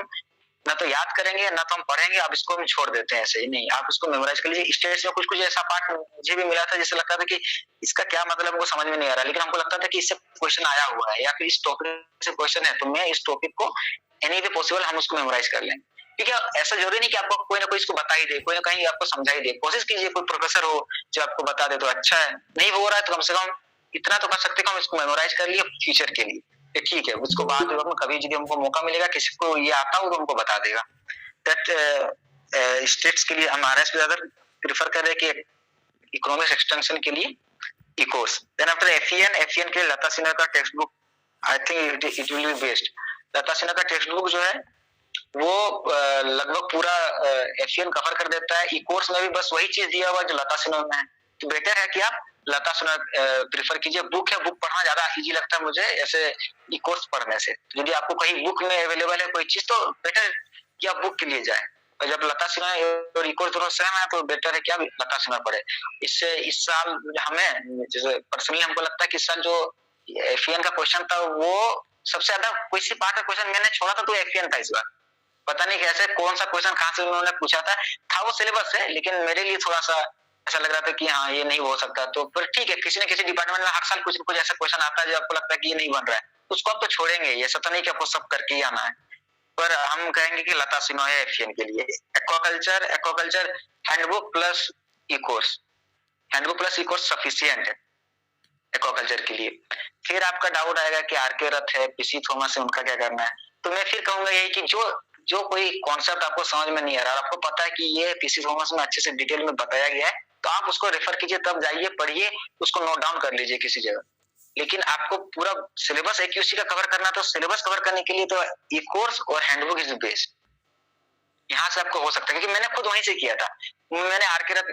[SPEAKER 2] ना तो याद करेंगे ना तो हम पढ़ेंगे, अब इसको हम छोड़ देते हैं, ऐसे ही नहीं, आप इसको मेमोराइज कर लीजिए। स्टेट्स में कुछ कुछ ऐसा पार्ट मुझे भी मिला था जिससे लगता था कि इसका क्या मतलब हमको समझ में नहीं आ रहा, लेकिन हमको लगता था कि इससे क्वेश्चन आया हुआ है या फिर इस टॉपिक से क्वेश्चन है, तो मैं इस टॉपिक को एनी वे पॉसिबल हम उसको मेमोराइज कर लेंगे। क्योंकि ऐसा जरूरी नहीं कि आपको कोई ना कोई इसको बता ही दे, कोई ना कहीं आपको समझा ही दे। कोशिश कीजिए कोई प्रोफेसर हो जो आपको बता दे तो अच्छा है, नहीं हो रहा है तो कम से कम इतना तो कर सकते हैं, हम इसको मेमोराइज कर लिए फ्यूचर के लिए, ठीक है। उसको बाद में कभी यदि हमको मौका मिलेगा, किसी को ये आता हो तो हमको बता देगा। दैट स्टेट्स के लिए हम RS ज्यादा प्रेफर कर रहे हैं कि इकोनॉमिक्स एक्सटेंशन के लिए इकोर्स। देन आफ्टर FEN के लिए लता सिन्हा का text book I think it will be best. Lata Sinha का टेक्स्ट बुक जो है वो लगभग पूरा FEN कवर कर देता है। ई कोर्स में भी बस वही चीज दिया हुआ जो लता सिन्हा में है, तो बेटर है कि आप लता सिन्हा प्रेफर कीजिए। बुक है, बुक पढ़ना ज्यादा इजी लगता है मुझे ऐसे ई कोर्स पढ़ने से। यदि आपको कहीं बुक में अवेलेबल है कोई चीज तो बेटर कि आप बुक के लिए जाए, और जब लता सिन्हा और ई कोर्स दोनों सेम है तो बेटर है कि आप लता सिन्हा पढ़े। इससे इस साल हमें जैसे पर्सनली हमको लगता है कि इस साल जो FEN का क्वेश्चन था वो सबसे ज्यादा कोई सी पार्ट का क्वेश्चन मैंने छोड़ा था तो FEN था इस बार। पता नहीं कैसे कौन सा क्वेश्चन कहाँ से उन्होंने पूछा था वो सिलेबस है, लेकिन मेरे लिए थोड़ा सा ऐसा लग रहा था कि हाँ ये नहीं हो सकता। तो फिर ठीक है, किसी न किसी डिपार्टमेंट में हर साल कुछ न कुछ ऐसा क्वेश्चन आता है जो आपको लगता है कि ये नहीं बन रहा है, उसको आप तो छोड़ेंगे। ऐसा तो नहीं कि आपको सब करके ही आना है, पर हम कहेंगे कि लता सिन्हा है FEN के लिए। एक्वाकल्चर हैंडबुक प्लस ई कोर्स सफिशियंट है एक्वाकल्चर के लिए। फिर आपका डाउट आएगा कि RK रथ है, PC थॉमस है, उनका क्या करना है। तो मैं फिर कहूंगा यही कि जो कोई कॉन्सेप्ट आपको समझ में नहीं आ रहा और आपको पता है कि ये PC थॉमस में अच्छे से डिटेल में बताया गया है, तो आप उसको रेफर कीजिए, तब जाइए पढ़िए, उसको नोट डाउन कर लीजिए किसी जगह। लेकिन आपको पूरा सिलेबस AQC का कवर करना, तो सिलेबस कवर करने के लिए तो ई कोर्स और हैंडबुक इज बेस्ट। यहाँ से आपको हो सकता है, क्योंकि मैंने खुद वहीं से किया था। मैंने RK रथ,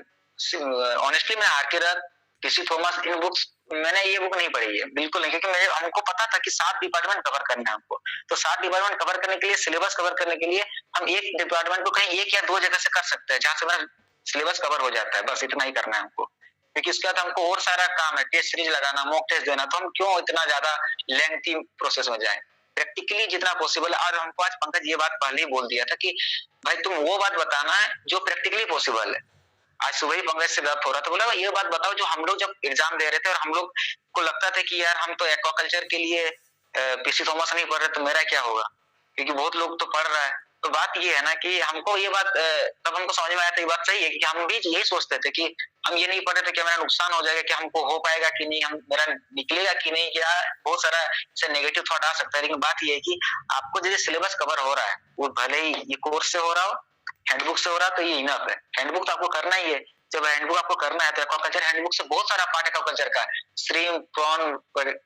[SPEAKER 2] ऑनेस्टली मैंने RK रथ, PC थॉमस, इन बुक्स मैंने ये बुक नहीं पढ़ी है बिल्कुल नहीं, क्योंकि हमको पता था कि 7 डिपार्टमेंट कवर करना है हमको। तो 7 डिपार्टमेंट कवर करने के लिए, सिलेबस कवर करने के लिए हम एक डिपार्टमेंट को कहीं 1 या 2 जगह से कर सकते हैं जहां से मेरा सिलेबस कवर हो जाता है, बस इतना ही करना है हमको। क्योंकि उसके बाद हमको और सारा काम है, टेस्ट सीरीज लगाना, मॉक टेस्ट देना, तो हम क्यों इतना ज्यादा लेंथी प्रोसेस में जाए। प्रैक्टिकली जितना पॉसिबल है। और हमको आज पंकज ये बात पहले ही बोल दिया था कि भाई तुम वो बात बताना है जो प्रैक्टिकली पॉसिबल है। आज सुबह ही पंकज से बात हो रहा था, बोला ये बात बताओ जो हम लोग जब एग्जाम दे रहे थे और हम लोग को लगता था कि यार हम तो एक्वाकल्चर के लिए PC थॉमस नहीं पढ़ रहे तो मेरा क्या होगा, क्योंकि बहुत लोग तो पढ़ रहा है। तो बात ये है ना कि हमको ये बात तब हमको समझ में आया था, ये बात सही है कि हम भी यही सोचते थे कि हम ये नहीं पढ़ रहे थे, क्या मेरा नुकसान हो जाएगा, क्या हमको हो पाएगा कि नहीं, हम मेरा निकलेगा कि नहीं, क्या बहुत सारा इससे नेगेटिव थॉट आ सकता है। लेकिन बात ये है कि आपको जैसे सिलेबस कवर हो रहा है, वो भले ही ये कोर्स से हो रहा हो, हैंडबुक से हो रहा, तो ये इनफ है। हैंडबुक तो आपको करना ही है। जब हैंडबुक आपको करना है तो एक्वाकल्चर हैंडबुक से बहुत सारा पार्ट एक्वाकल्चर का, श्रिम्प प्रॉन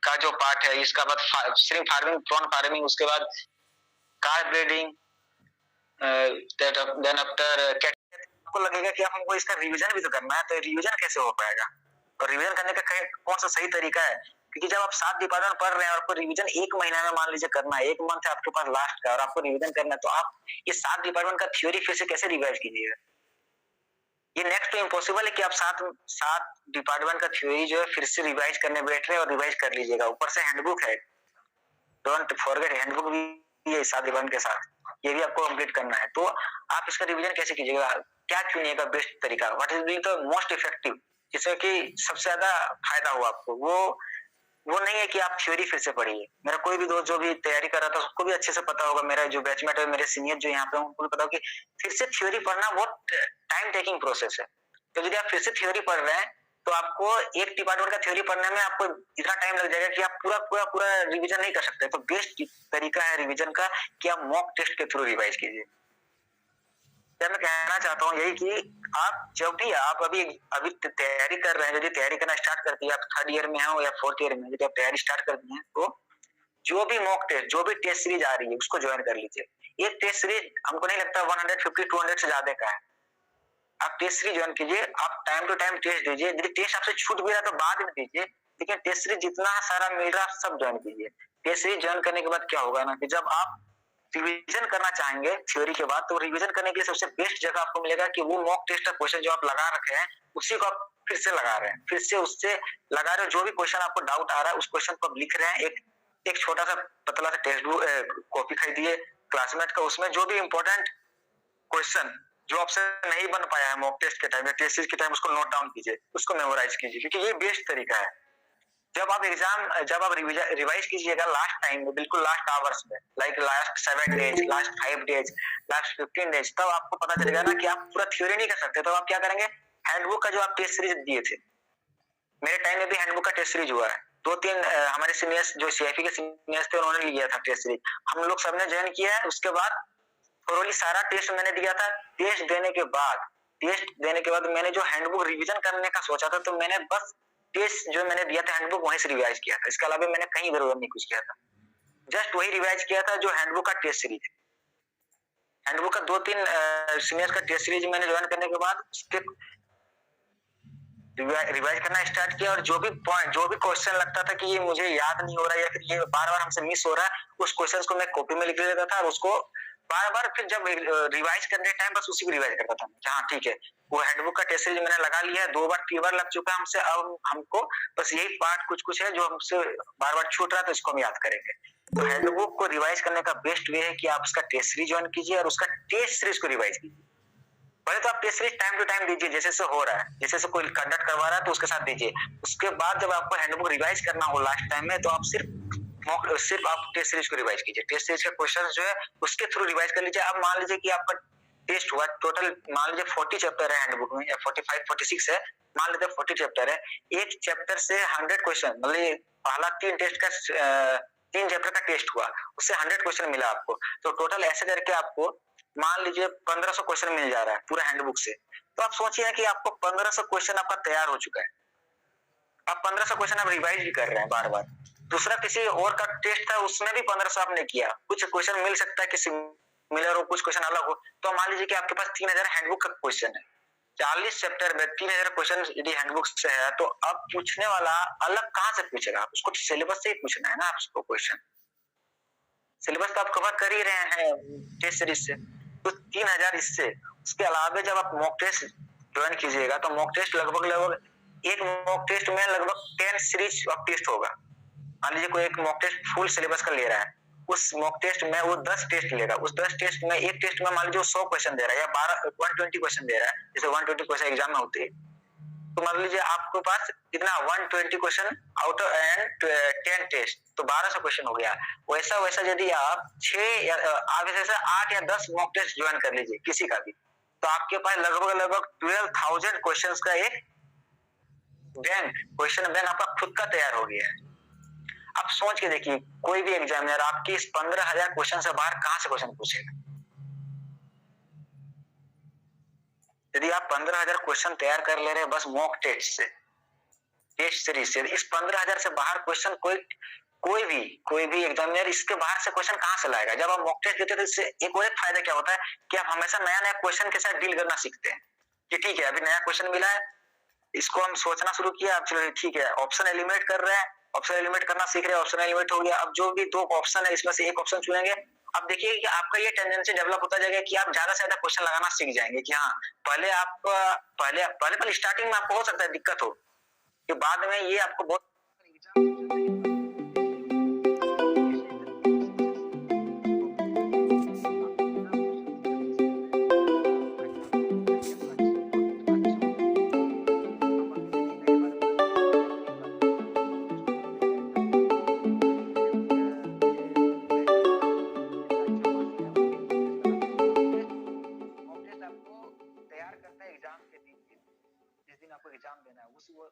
[SPEAKER 2] का जो पार्ट है, इसका बाद श्रिम्प फार्मिंग, प्रॉन फार्मिंग, उसके बाद कार्प ब्रीडिंग, देन आफ्टर आपको लगेगा कि हमको इसका रिवीजन भी तो करना है, तो रिवीजन कैसे हो पाएगा, और रिवीजन करने का कौन सा सही तरीका है। क्योंकि जब आप 7 डिपार्टमेंट पढ़ रहे हैं और आपको रिवीजन 1 महीना में मान लीजिए करना है, 1 मंथ है आपके पास लास्ट का और आपको रिवीजन करना है, तो आप ये 7 डिपार्टमेंट का थ्योरी फिर से कैसे रिवाइज कीजिएगा। ये नेक्स्ट तो इम्पॉसिबल है कि आप 7 डिपार्टमेंट का थ्योरी जो है फिर से रिवाइज करने बैठ रहे हैं और रिवाइज कर लीजिएगा। ऊपर से हैंडबुक है, डोंट फॉरगेट हैंडबुक भी है 7 डिपार्टमेंट के साथ, ये भी आपको कंप्लीट करना है। तो आप इसका रिवीजन कैसे कीजिएगा, क्या चुनिएगा बेस्ट तरीका, what is the most effective, जिससे कि सबसे ज्यादा फायदा हो आपको। वो नहीं है कि आप थ्योरी फिर से पढ़िए। मेरा कोई भी दोस्त जो भी तैयारी कर रहा था उसको भी अच्छे से पता होगा, मेरा जो बैचमेट है, मेरे सीनियर जो यहाँ पे उनको भी पता होगा कि फिर से थ्योरी पढ़ना बहुत टाइम टेकिंग प्रोसेस है। तो यदि आप फिर से थ्योरी पढ़ रहे हैं तो आपको एक डिपार्टमेंट का थ्योरी पढ़ने में आपको इतना टाइम लग जाएगा कि आप पूरा रिवीजन नहीं कर सकते। तो बेस्ट तरीका है रिवीजन का कि आप मॉक टेस्ट के थ्रू रिवाइज कीजिए। मैं कहना चाहता हूँ यही कि आप जब भी आप अभी तैयारी कर रहे हैं, यदि तैयारी करना स्टार्ट कर दिया, आप 3rd ईयर में हो या 4th ईयर में, यदि आप तैयारी स्टार्ट कर दी है तो जो भी मॉक टेस्ट, जो भी टेस्ट सीरीज आ रही है उसको ज्वाइन कर लीजिए। एक टेस्ट सीरीज हमको नहीं लगता 150-200 से ज्यादा का है। आप टेस्ट सीरीज ज्वाइन कीजिए, आप टाइम टू टाइम टेस्ट दीजिए। यदि टेस्ट आपसे छूट भी रहा तो बाद में दीजिए, लेकिन टेस्ट सीरीज जितना सारा मिल रहा है सब ज्वाइन कीजिए। टेस्ट सीरीज ज्वाइन करने के बाद क्या होगा ना कि जब आप रिवीजन करना चाहेंगे थ्योरी के बाद, तो रिवीजन करने के लिए सबसे बेस्ट जगह आपको मिलेगा कि वो मॉक टेस्ट का क्वेश्चन जो आप लगा रखे हैं उसी को आप फिर से लगा रहे हैं, फिर से उससे लगा रहे हो। जो भी क्वेश्चन आपको डाउट आ रहा है उस क्वेश्चन को आप लिख रहे हैं। एक छोटा सा पतला सा टेक्स्ट बुक कॉपी खरीदिए क्लासमेट का, उसमें जो भी इंपॉर्टेंट क्वेश्चन जो आपसे नहीं बन पाया है मॉक टेस्ट के टाइम या टेस्ट सीरीज के टाइम, उसको नोट डाउन कीजिए, उसको मेमोराइज कीजिए, क्योंकि ये बेस्ट तरीका है। जब आप रिवाइज कीजिएगा लास्ट टाइम में, बिल्कुल लास्ट आवर्स में, like last 7 days, last 5 days, last 15 days, तब आपको पता चलेगा ना कि आप पूरा थ्योरी नहीं कर सकते। तो आप क्या करेंगे, हैंडबुक का जो आप टेस्ट सीरीज दिए थे, मेरे टाइम में भी हैंडबुक का टेस्ट सीरीज हुआ है। 2-3 हमारे सीनियर्स जो सीआईपी के सीनियर्स थे उन्होंने लिया था टेस्ट सीरीज, हम लोग सबने ज्वाइन किया है। उसके बाद थोरोली सारा टेस्ट मैंने दिया था। टेस्ट देने के बाद मैंने जो हैंडबुक रिवीजन करने का सोचा था, तो मैंने बस टेस्ट जो मैंने दिया था हैंडबुक वहीं से रिवाइज किया था। इसके अलावा मैंने कहीं इधर उधर नहीं कुछ किया था, जस्ट वही रिवाइज किया था जो हैंडबुक का टेस्ट सीरीज है। हैंडबुक का 2-3 सीनियर्स का टेस्ट सीरीज मैंने ज्वाइन करने के बाद उसके रिवाइज करना स्टार्ट किया, और जो भी क्वेश्चन लगता था कि ये मुझे याद नहीं हो रहा है या फिर ये बार बार हमसे मिस हो रहा है, उस क्वेश्चन को मैं कॉपी में लिख लेता था और उसको बार बार फिर जब रिवाइज करने टाइम बस उसी को रिवाइज करता था। हाँ ठीक है, वो हैंडबुक का टेस्ट सीरीज मैंने लगा लिया है, 2 बार 3 बार लग चुका है हमसे। अब हमको बस यही पार्ट कुछ है जो हमसे बार बार छूट रहा था, इसको हम याद करेंगे। तो हैंडबुक को रिवाइज करने का बेस्ट वे है कि आप उसका टेस्ट सीरीज ज्वाइन कीजिए और उसका टेस्ट सीरीज को रिवाइज कीजिए। पहले तो आप test series time to time दीजिए, जैसे से हो रहा है, जैसे से कोई कंडक्ट करवा रहा है तो उसके साथ दीजिए। उसके बाद जब आपको हैंडबुक रिवाइज करना हो लास्ट टाइम में, तो आप सिर्फ आप टेस्ट सीरीज को रिवाइज कीजिए। टेस्ट सीरीज के क्वेश्चन जो है उसके थ्रू रिवाइज कर लीजिए। अब मान लीजिए कि आपका टेस्ट हुआ, टोटल मान लीजिए 40 चैप्टर है हैंडबुक में, या 45-46 है, मान लीजिए 40 चैप्टर है। एक चैप्टर से 100 क्वेश्चन, मतलब पहला 3 चैप्टर का टेस्ट हुआ, उससे 100 क्वेश्चन मिला आपको, तो टोटल ऐसे करके आपको मान लीजिए 1500 क्वेश्चन मिल जा रहा है पूरा हैंडबुक से। तो आप सोचिए कि आपको 1500 क्वेश्चन आपका तैयार हो चुका है। आप 1500 क्वेश्चन आप रिवाइज भी कर रहे हैं बार बार। दूसरा किसी और का टेस्ट था, उसमें भी 1500 आपने किया, कुछ क्वेश्चन मिल सकता है कि सिमिलर हो, कुछ क्वेश्चन अलग हो। तो मान लीजिए कि आपके पास 3000 हैंडबुक का क्वेश्चन है, 40 चैप्टर में 3000 क्वेश्चन यदि हैंडबुक से है, तो अब पूछने वाला अलग कहाँ से पूछेगा, उसको सिलेबस से ही पूछना है ना आपको क्वेश्चन। सिलेबस तो आप कवर कर ही रहे हैं टेस्ट सीरीज से, तो 3000 इससे। उसके अलावा जब आप मॉक टेस्ट ज्वाइन कीजिएगा, तो मॉक टेस्ट लगभग एक मॉक टेस्ट में लगभग 10 सीरीज ऑफ टेस्ट होगा। मान लीजिए कोई एक मॉक टेस्ट फुल सिलेबस का ले रहा है, उस मॉक टेस्ट में वो 10 टेस्ट लेगा, उस 10 टेस्ट में एक टेस्ट में मान लीजिए 100 क्वेश्चन दे रहा है, या 120 क्वेश्चन दे रहा है, जैसे 120 क्वेश्चन एग्जाम में होते हैं। तो मान लीजिए आपके पास कितना 120 question out of and 10 test, तो 1200 क्वेश्चन हो गया। वैसा यदि आप 6 या आप ऐसे 8 या 10 मॉक टेस्ट ज्वाइन कर लीजिए किसी का भी, तो आपके पास लगभग 12,000 क्वेश्चंस का एक क्वेश्चन बैंक आपका खुद का तैयार हो गया है। आप सोच के देखिए, कोई भी एग्जामिनर आपकी इस 15,000 क्वेश्चन से बाहर कहां से क्वेश्चन पूछेगा। यदि आप 15,000 क्वेश्चन तैयार कर ले रहे हैं बस मॉक टेस्ट से, टेस्ट सीरीज से, इस 15,000 से बाहर क्वेश्चन कोई भी एग्जामिनर इसके बाहर से क्वेश्चन कहां से लाएगा। जब आप मॉक टेस्ट देते हैं तो इससे एक और फायदा क्या होता है कि आप हमेशा नया क्वेश्चन के साथ डील करना सीखते हैं कि ठीक है अभी नया क्वेश्चन मिला है, इसको हम सोचना शुरू किया, अब चलो ठीक है ऑप्शन एलिमिनेट कर रहे हैं, ऑप्शन एलिमिनेट करना सीख रहे हैं, ऑप्शन एलिमिनेट हो गया, अब जो भी 2 ऑप्शन है इसमें से एक ऑप्शन चुनेंगे। अब देखिए कि आपका ये टेंडेंसी डेवलप होता जाएगा कि आप ज्यादा से ज्यादा क्वेश्चन लगाना सीख जाएंगे कि हाँ पहले स्टार्टिंग में आपको हो सकता है दिक्कत हो, कि बाद में ये आपको बहुत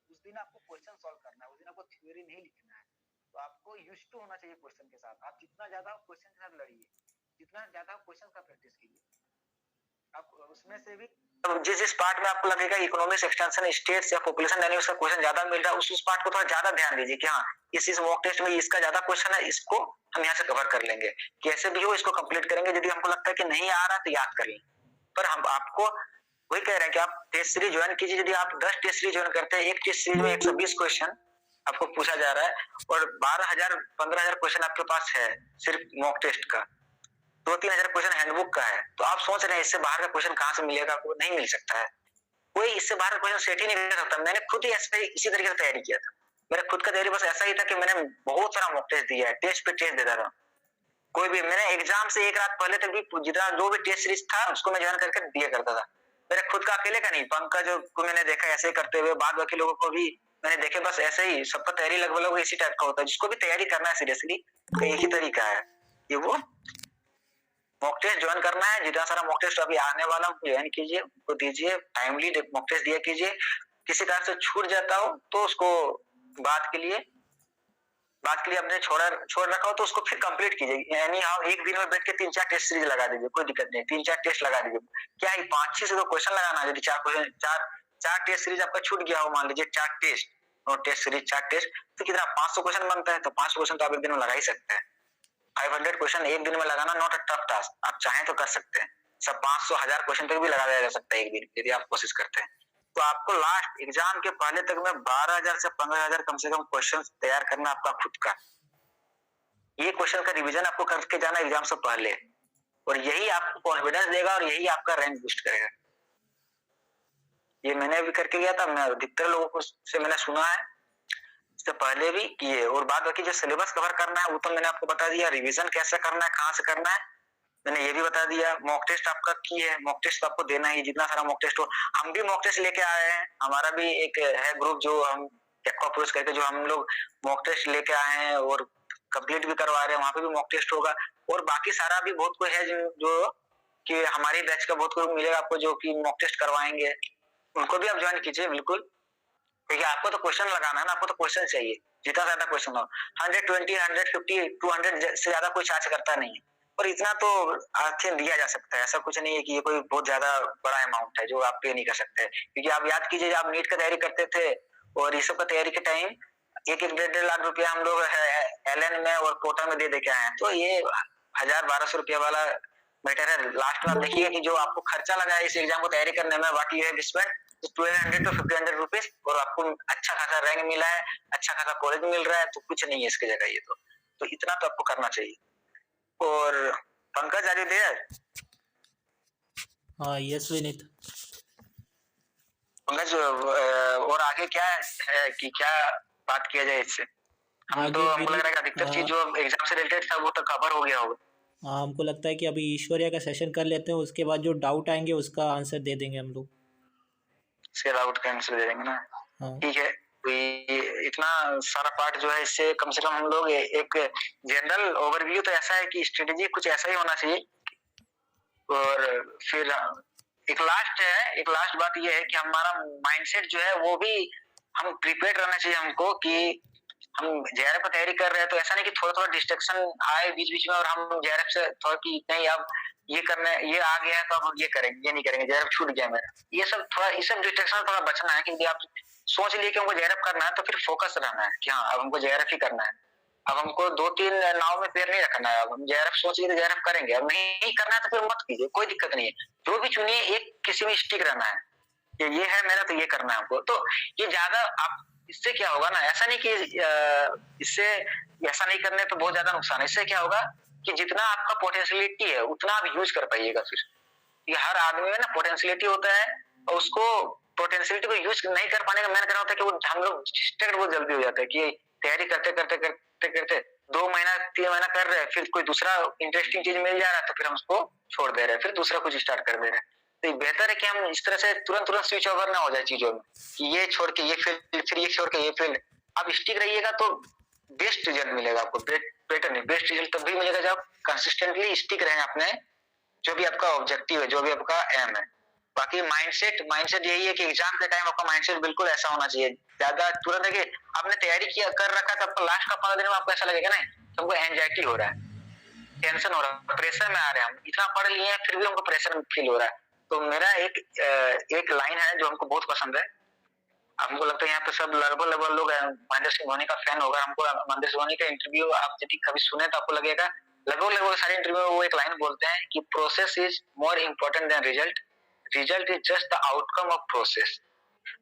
[SPEAKER 2] उस दिन आपको क्वेश्चन सॉल्व करना है, उस दिन आपको थ्योरी नहीं लिखना है। तो आपको यूज्ड टू होना चाहिए क्वेश्चन के साथ। आप जितना ज्यादा क्वेश्चन के साथ लड़िए, जितना ज्यादा क्वेश्चन का प्रैक्टिस कीजिए, आप उसमें से भी जिस पार्ट में आपको लगेगा इकोनॉमिक्स एक्सटेंशन स्टेट्स या पॉपुलेशन डायनामिक्स का क्वेश्चन ज्यादा मिल रहा है, उस पार्ट को थोड़ा ज्यादा ध्यान दीजिए कि हाँ इस मॉक टेस्ट में इसका ज्यादा क्वेश्चन है, इसको हम यहाँ से कवर कर लेंगे, कैसे भी हो इसको कंप्लीट करेंगे। यदि हमको लगता है कि नहीं आ रहा तो याद कर लें। पर हम आपको वही कह रहे हैं कि आप टेस्ट सीरीज ज्वाइन कीजिए। यदि आप 10 टेस्ट सीरीज ज्वाइन करते हैं, एक टेस्ट सीरीज में 120 क्वेश्चन आपको पूछा जा रहा है, और 12,000-15,000 क्वेश्चन आपके पास है सिर्फ मॉक टेस्ट का, 2-3 हजार क्वेश्चन हैंडबुक का है, तो आप सोच रहे हैं इससे बाहर का क्वेश्चन कहाँ से मिलेगा, आपको नहीं मिल सकता है। कोई इससे बाहर का क्वेश्चन सेट ही नहीं कर सकता। मैंने खुद ही इसी तरीके से तैयारी किया था। मेरा खुद का तैयारी बस ऐसा ही था कि मैंने बहुत सारा मॉक टेस्ट दिया है, टेस्ट पे टेस्ट देता था। कोई भी मैंने एग्जाम से एक रात पहले तक भी जितना जो भी टेस्ट सीरीज था उसको मैं ज्वाइन करके दिया करता था। मेरे खुद का अकेले का नहीं, पंकज को मैंने देखा ऐसे करते हुए, बाद बाकी लोगों को भी मैंने देखे बस ऐसे ही सबका तैयारी लगभग लगभग इसी टाइप का होता है। जिसको भी तैयारी करना है सीरियसली तो एक ही तरीका है कि वो मॉक टेस्ट ज्वाइन करना है। जितना सारा मॉक टेस्ट अभी आने वाला ज्वाइन कीजिए, उसको दीजिए, टाइमली मॉक टेस्ट दिया कीजिए। किसी कारण से छूट जाता हो तो उसको बात के लिए अपने छोड़ रखा हो तो उसको फिर कंप्लीट कीजिए। यानी हाँ, एक दिन में बैठ के 3-4 टेस्ट सीरीज लगा दीजिए, कोई दिक्कत नहीं, 3-4 टेस्ट लगा दीजिए। क्या है 5-6 से तो क्वेश्चन लगाना है। यदि 4 टेस्ट सीरीज आपका छूट गया हो, मान लीजिए 4 टेस्ट और टेस्ट सीरीज 4 टेस्ट, तो कितना 500 क्वेश्चन बनता है। तो 500 क्वेश्चन तो आप एक दिन में लगा ही सकते हैं। 500 क्वेश्चन एक दिन में लगाना नॉट अ टफ टास्क, आप चाहें तो कर सकते हैं। सब 500-1000 क्वेश्चन तक भी लगाया जा सकता है एक दिन, यदि आप कोशिश करते हैं। तो आपको लास्ट एग्जाम के पहले तक में 12,000 से 15,000 कम से कम क्वेश्चन तैयार करना आपका खुद का। ये क्वेश्चन का रिवीजन आपको करके जाना एग्जाम से पहले, और यही आपको कॉन्फिडेंस देगा और यही आपका रैंक बूस्ट करेगा। ये मैंने भी करके गया था, मैं अधिकतर लोगों को से मैंने सुना है, इससे पहले भी किए। और बाद बाकी जो सिलेबस कवर करना है वो तो मैंने आपको बता दिया। रिवीजन कैसे करना है, कहाँ से करना है, मैंने ये भी बता दिया। मॉक टेस्ट आपका की है, मॉक टेस्ट आपको देना ही, जितना सारा मॉक टेस्ट हो। हम भी मॉक टेस्ट लेके आए हैं, हमारा भी एक है ग्रुप जो हम टेक्वाप्रोस करके जो हम लोग मॉक टेस्ट लेके आए हैं और कंप्लीट भी करवा रहे हैं। वहां पे भी मॉक टेस्ट होगा। और बाकी सारा भी बहुत कोई है जो कि हमारी बैच का बहुत कोई मिलेगा आपको जो कि मॉक टेस्ट करवाएंगे, उनको भी आप ज्वाइन कीजिए बिल्कुल। क्योंकि आपको तो क्वेश्चन लगाना है ना, आपको तो क्वेश्चन चाहिए, जितना ज्यादा क्वेश्चन हो। 120, 150, 200 से ज्यादा कोई चार्ज करता नहीं है। और इतना तो आखिर दिया जा सकता है। ऐसा कुछ नहीं है कि ये कोई बहुत ज्यादा बड़ा अमाउंट है जो आप पे नहीं कर सकते। क्योंकि आप याद कीजिए, आप नीट का तैयारी करते थे और ये सब का तैयारी के टाइम 1-1, 1.5 लाख रुपया हम लोग एलएन में और कोटा में दे के आए हैं। तो ये 1,000-1,200 रुपया वाला बेटर है। लास्ट में आप देखिएगा कि जो आपको खर्चा लगा है इस एग्जाम को तैयारी करने में, what you have spent 1200 to 1500 rupees, और आपको अच्छा खासा रैंक मिला है, अच्छा खासा कॉलेज मिल रहा है, तो कुछ नहीं है इसकी जगह। ये तो इतना तो आपको करना चाहिए। और Pankaj, are you there?
[SPEAKER 1] Yes Vineet.
[SPEAKER 2] Pankaj, और आगे क्या है कि क्या बात किया जाए इससे? हम तो हमको लग रहा है कि अधिकतर चीज जो एग्जाम से रिलेटेड था वो तो कवर हो गया होगा।
[SPEAKER 1] हाँ, हमको लगता है कि अभी ईश्वरिया का सेशन कर लेते हैं, उसके बाद जो डाउट आएंगे उसका आंसर दे देंगे हम लोग।
[SPEAKER 2] इसके डाउट का आंसर दे देंगे ना? ठीक है। तो इतना सारा पार्ट जो है, इससे कम से कम हम लोग एक जनरल ओवरव्यू तो ऐसा है कि स्ट्रेटेजी कुछ ऐसा ही होना चाहिए। और फिर एक लास्ट बात ये है कि हमारा माइंडसेट जो है वो भी हम प्रिपेयर रहना चाहिए हमको, कि हम जेआरएफ की तैयारी कर रहे हैं तो ऐसा नहीं कि थोड़ा थोड़ा डिस्ट्रक्शन आए बीच बीच में और हम जेआरएफ से थोड़ा कि नहीं अब ये करना है, ये आ गया है तो अब हम ये करेंगे, ये नहीं करेंगे, जेआरएफ छूट गया मेरा। ये सब डिस्ट्रक्शन थोड़ा बचना है। क्योंकि आप सोच लिए कि हमको जेआरएफ करना है तो फिर फोकस रहना है कि हाँ अब हमको जेआरएफ ही करना है। अब हमको 2-3 नाव में पैर नहीं रखना है। अब हम जेआरएफ सोच लिए तो जेआरएफ करेंगे, अब नहीं करना है तो फिर मत कीजिए, कोई दिक्कत नहीं है। जो भी चुनिए एक किसी में स्टिक रहना है कि ये है मेरा तो ये करना है हमको। तो ये ज्यादा आप इससे क्या होगा ना, ऐसा नहीं कि इससे ऐसा नहीं करने तो बहुत ज्यादा नुकसान है। इससे क्या होगा कि जितना आपका पोटेंशियलिटी है उतना आप यूज कर पाइएगा। फिर ये हर आदमी में ना पोटेंशियलिटी होता है और उसको पोटेंशियलिटी को यूज नहीं कर पाने का मेन कारण होता है कि वो हम लोग डिस्ट्रैक्ट बहुत जल्दी हो जाते हैं कि तैयारी करते करते करते करते 2 महीना 3 महीना कर रहे हैं, फिर कोई दूसरा इंटरेस्टिंग चीज मिल जा रहा है तो फिर हम उसको छोड़ दे रहे हैं, फिर दूसरा कुछ स्टार्ट कर दे रहे हैं। तो बेहतर है कि हम इस तरह से तुरंत स्विच ओवर ना हो जाए चीजों में कि ये छोड़ के ये फील्ड, फिर ये छोड़ के ये फील्ड। आप स्टिक रहिएगा तो बेस्ट रिजल्ट मिलेगा आपको। बेटर नहीं, बेस्ट रिजल्ट तब भी मिलेगा जब कंसिस्टेंटली स्टिक रहें अपने जो भी आपका ऑब्जेक्टिव है, जो भी आपका एम है। बाकी माइंडसेट यही है कि एग्जाम के टाइम आपका माइंडसेट बिल्कुल ऐसा होना चाहिए। ज्यादा तुरंत है कि आपने तैयारी किया कर रखा था, आपको लास्ट का 15 दिन में आपको ऐसा लगेगा ना हमको एंजाइटी हो रहा है, टेंशन हो रहा है, प्रेशर में आ रहे हैं, हम इतना पढ़ लिए हैं फिर भी हमको प्रेशर फील हो रहा है। तो मेरा एक लाइन है जो हमको बहुत पसंद है। हमको लगता है यहाँ पे सब लगभग लोग महेंद्र सिंह धोनी का फैन होगा। हमको महेंद्र सिंह धोनी का इंटरव्यू आप यदि कभी सुने तो आपको लगेगा लगभग सारे इंटरव्यू में वो एक लाइन बोलते हैं कि process is more important then result, result is just the outcome of process.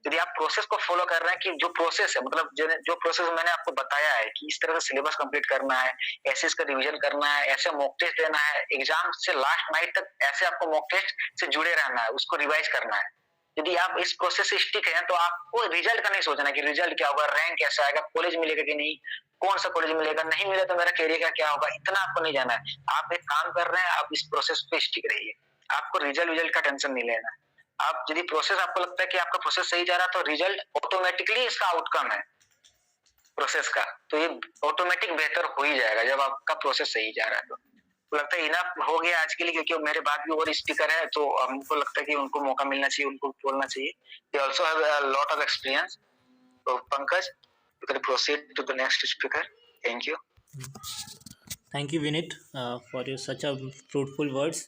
[SPEAKER 2] यदि आप प्रोसेस को फॉलो कर रहे हैं कि जो प्रोसेस है, मतलब जो प्रोसेस मैंने आपको बताया है कि इस तरह से सिलेबस कंप्लीट करना है, ऐसे इसका रिवीजन करना है, ऐसे मॉक टेस्ट देना है, एग्जाम से लास्ट नाइट तक ऐसे आपको मॉक टेस्ट से जुड़े रहना है, उसको रिवाइज करना है। यदि आप इस प्रोसेस से स्टिक हैं तो आपको रिजल्ट का नहीं सोचना कि रिजल्ट क्या होगा, रैंक कैसा आएगा, कॉलेज मिलेगा कि नहीं, कौन सा कॉलेज मिलेगा, नहीं मिला तो मेरा कैरियर का क्या होगा, इतना आपको नहीं जाना है। आप एक काम कर रहे हैं, आप इस प्रोसेस पे स्टिक रहिए, आपको रिजल्ट का टेंशन नहीं लेना है। आप यदि प्रोसेस आपको लगता है कि आपका प्रोसेस सही जा रहा है तो रिजल्ट ऑटोमेटिकली इसका आउटकम है प्रोसेस का, तो ये ऑटोमेटिक बेहतर हो ही जाएगा जब आपका प्रोसेस सही जा रहा है। तो लगता है इनफ हो गया आज के लिए, क्योंकि मेरे बाद भी और स्पीकर है तो हमको लगता है कि उनको मौका मिलना चाहिए, उनको बोलना चाहिए। They also have a lot of experience. तो Pankaj, you can proceed to the next speaker. Thank you.
[SPEAKER 1] Thank you, Vinit, for your such a fruitful words.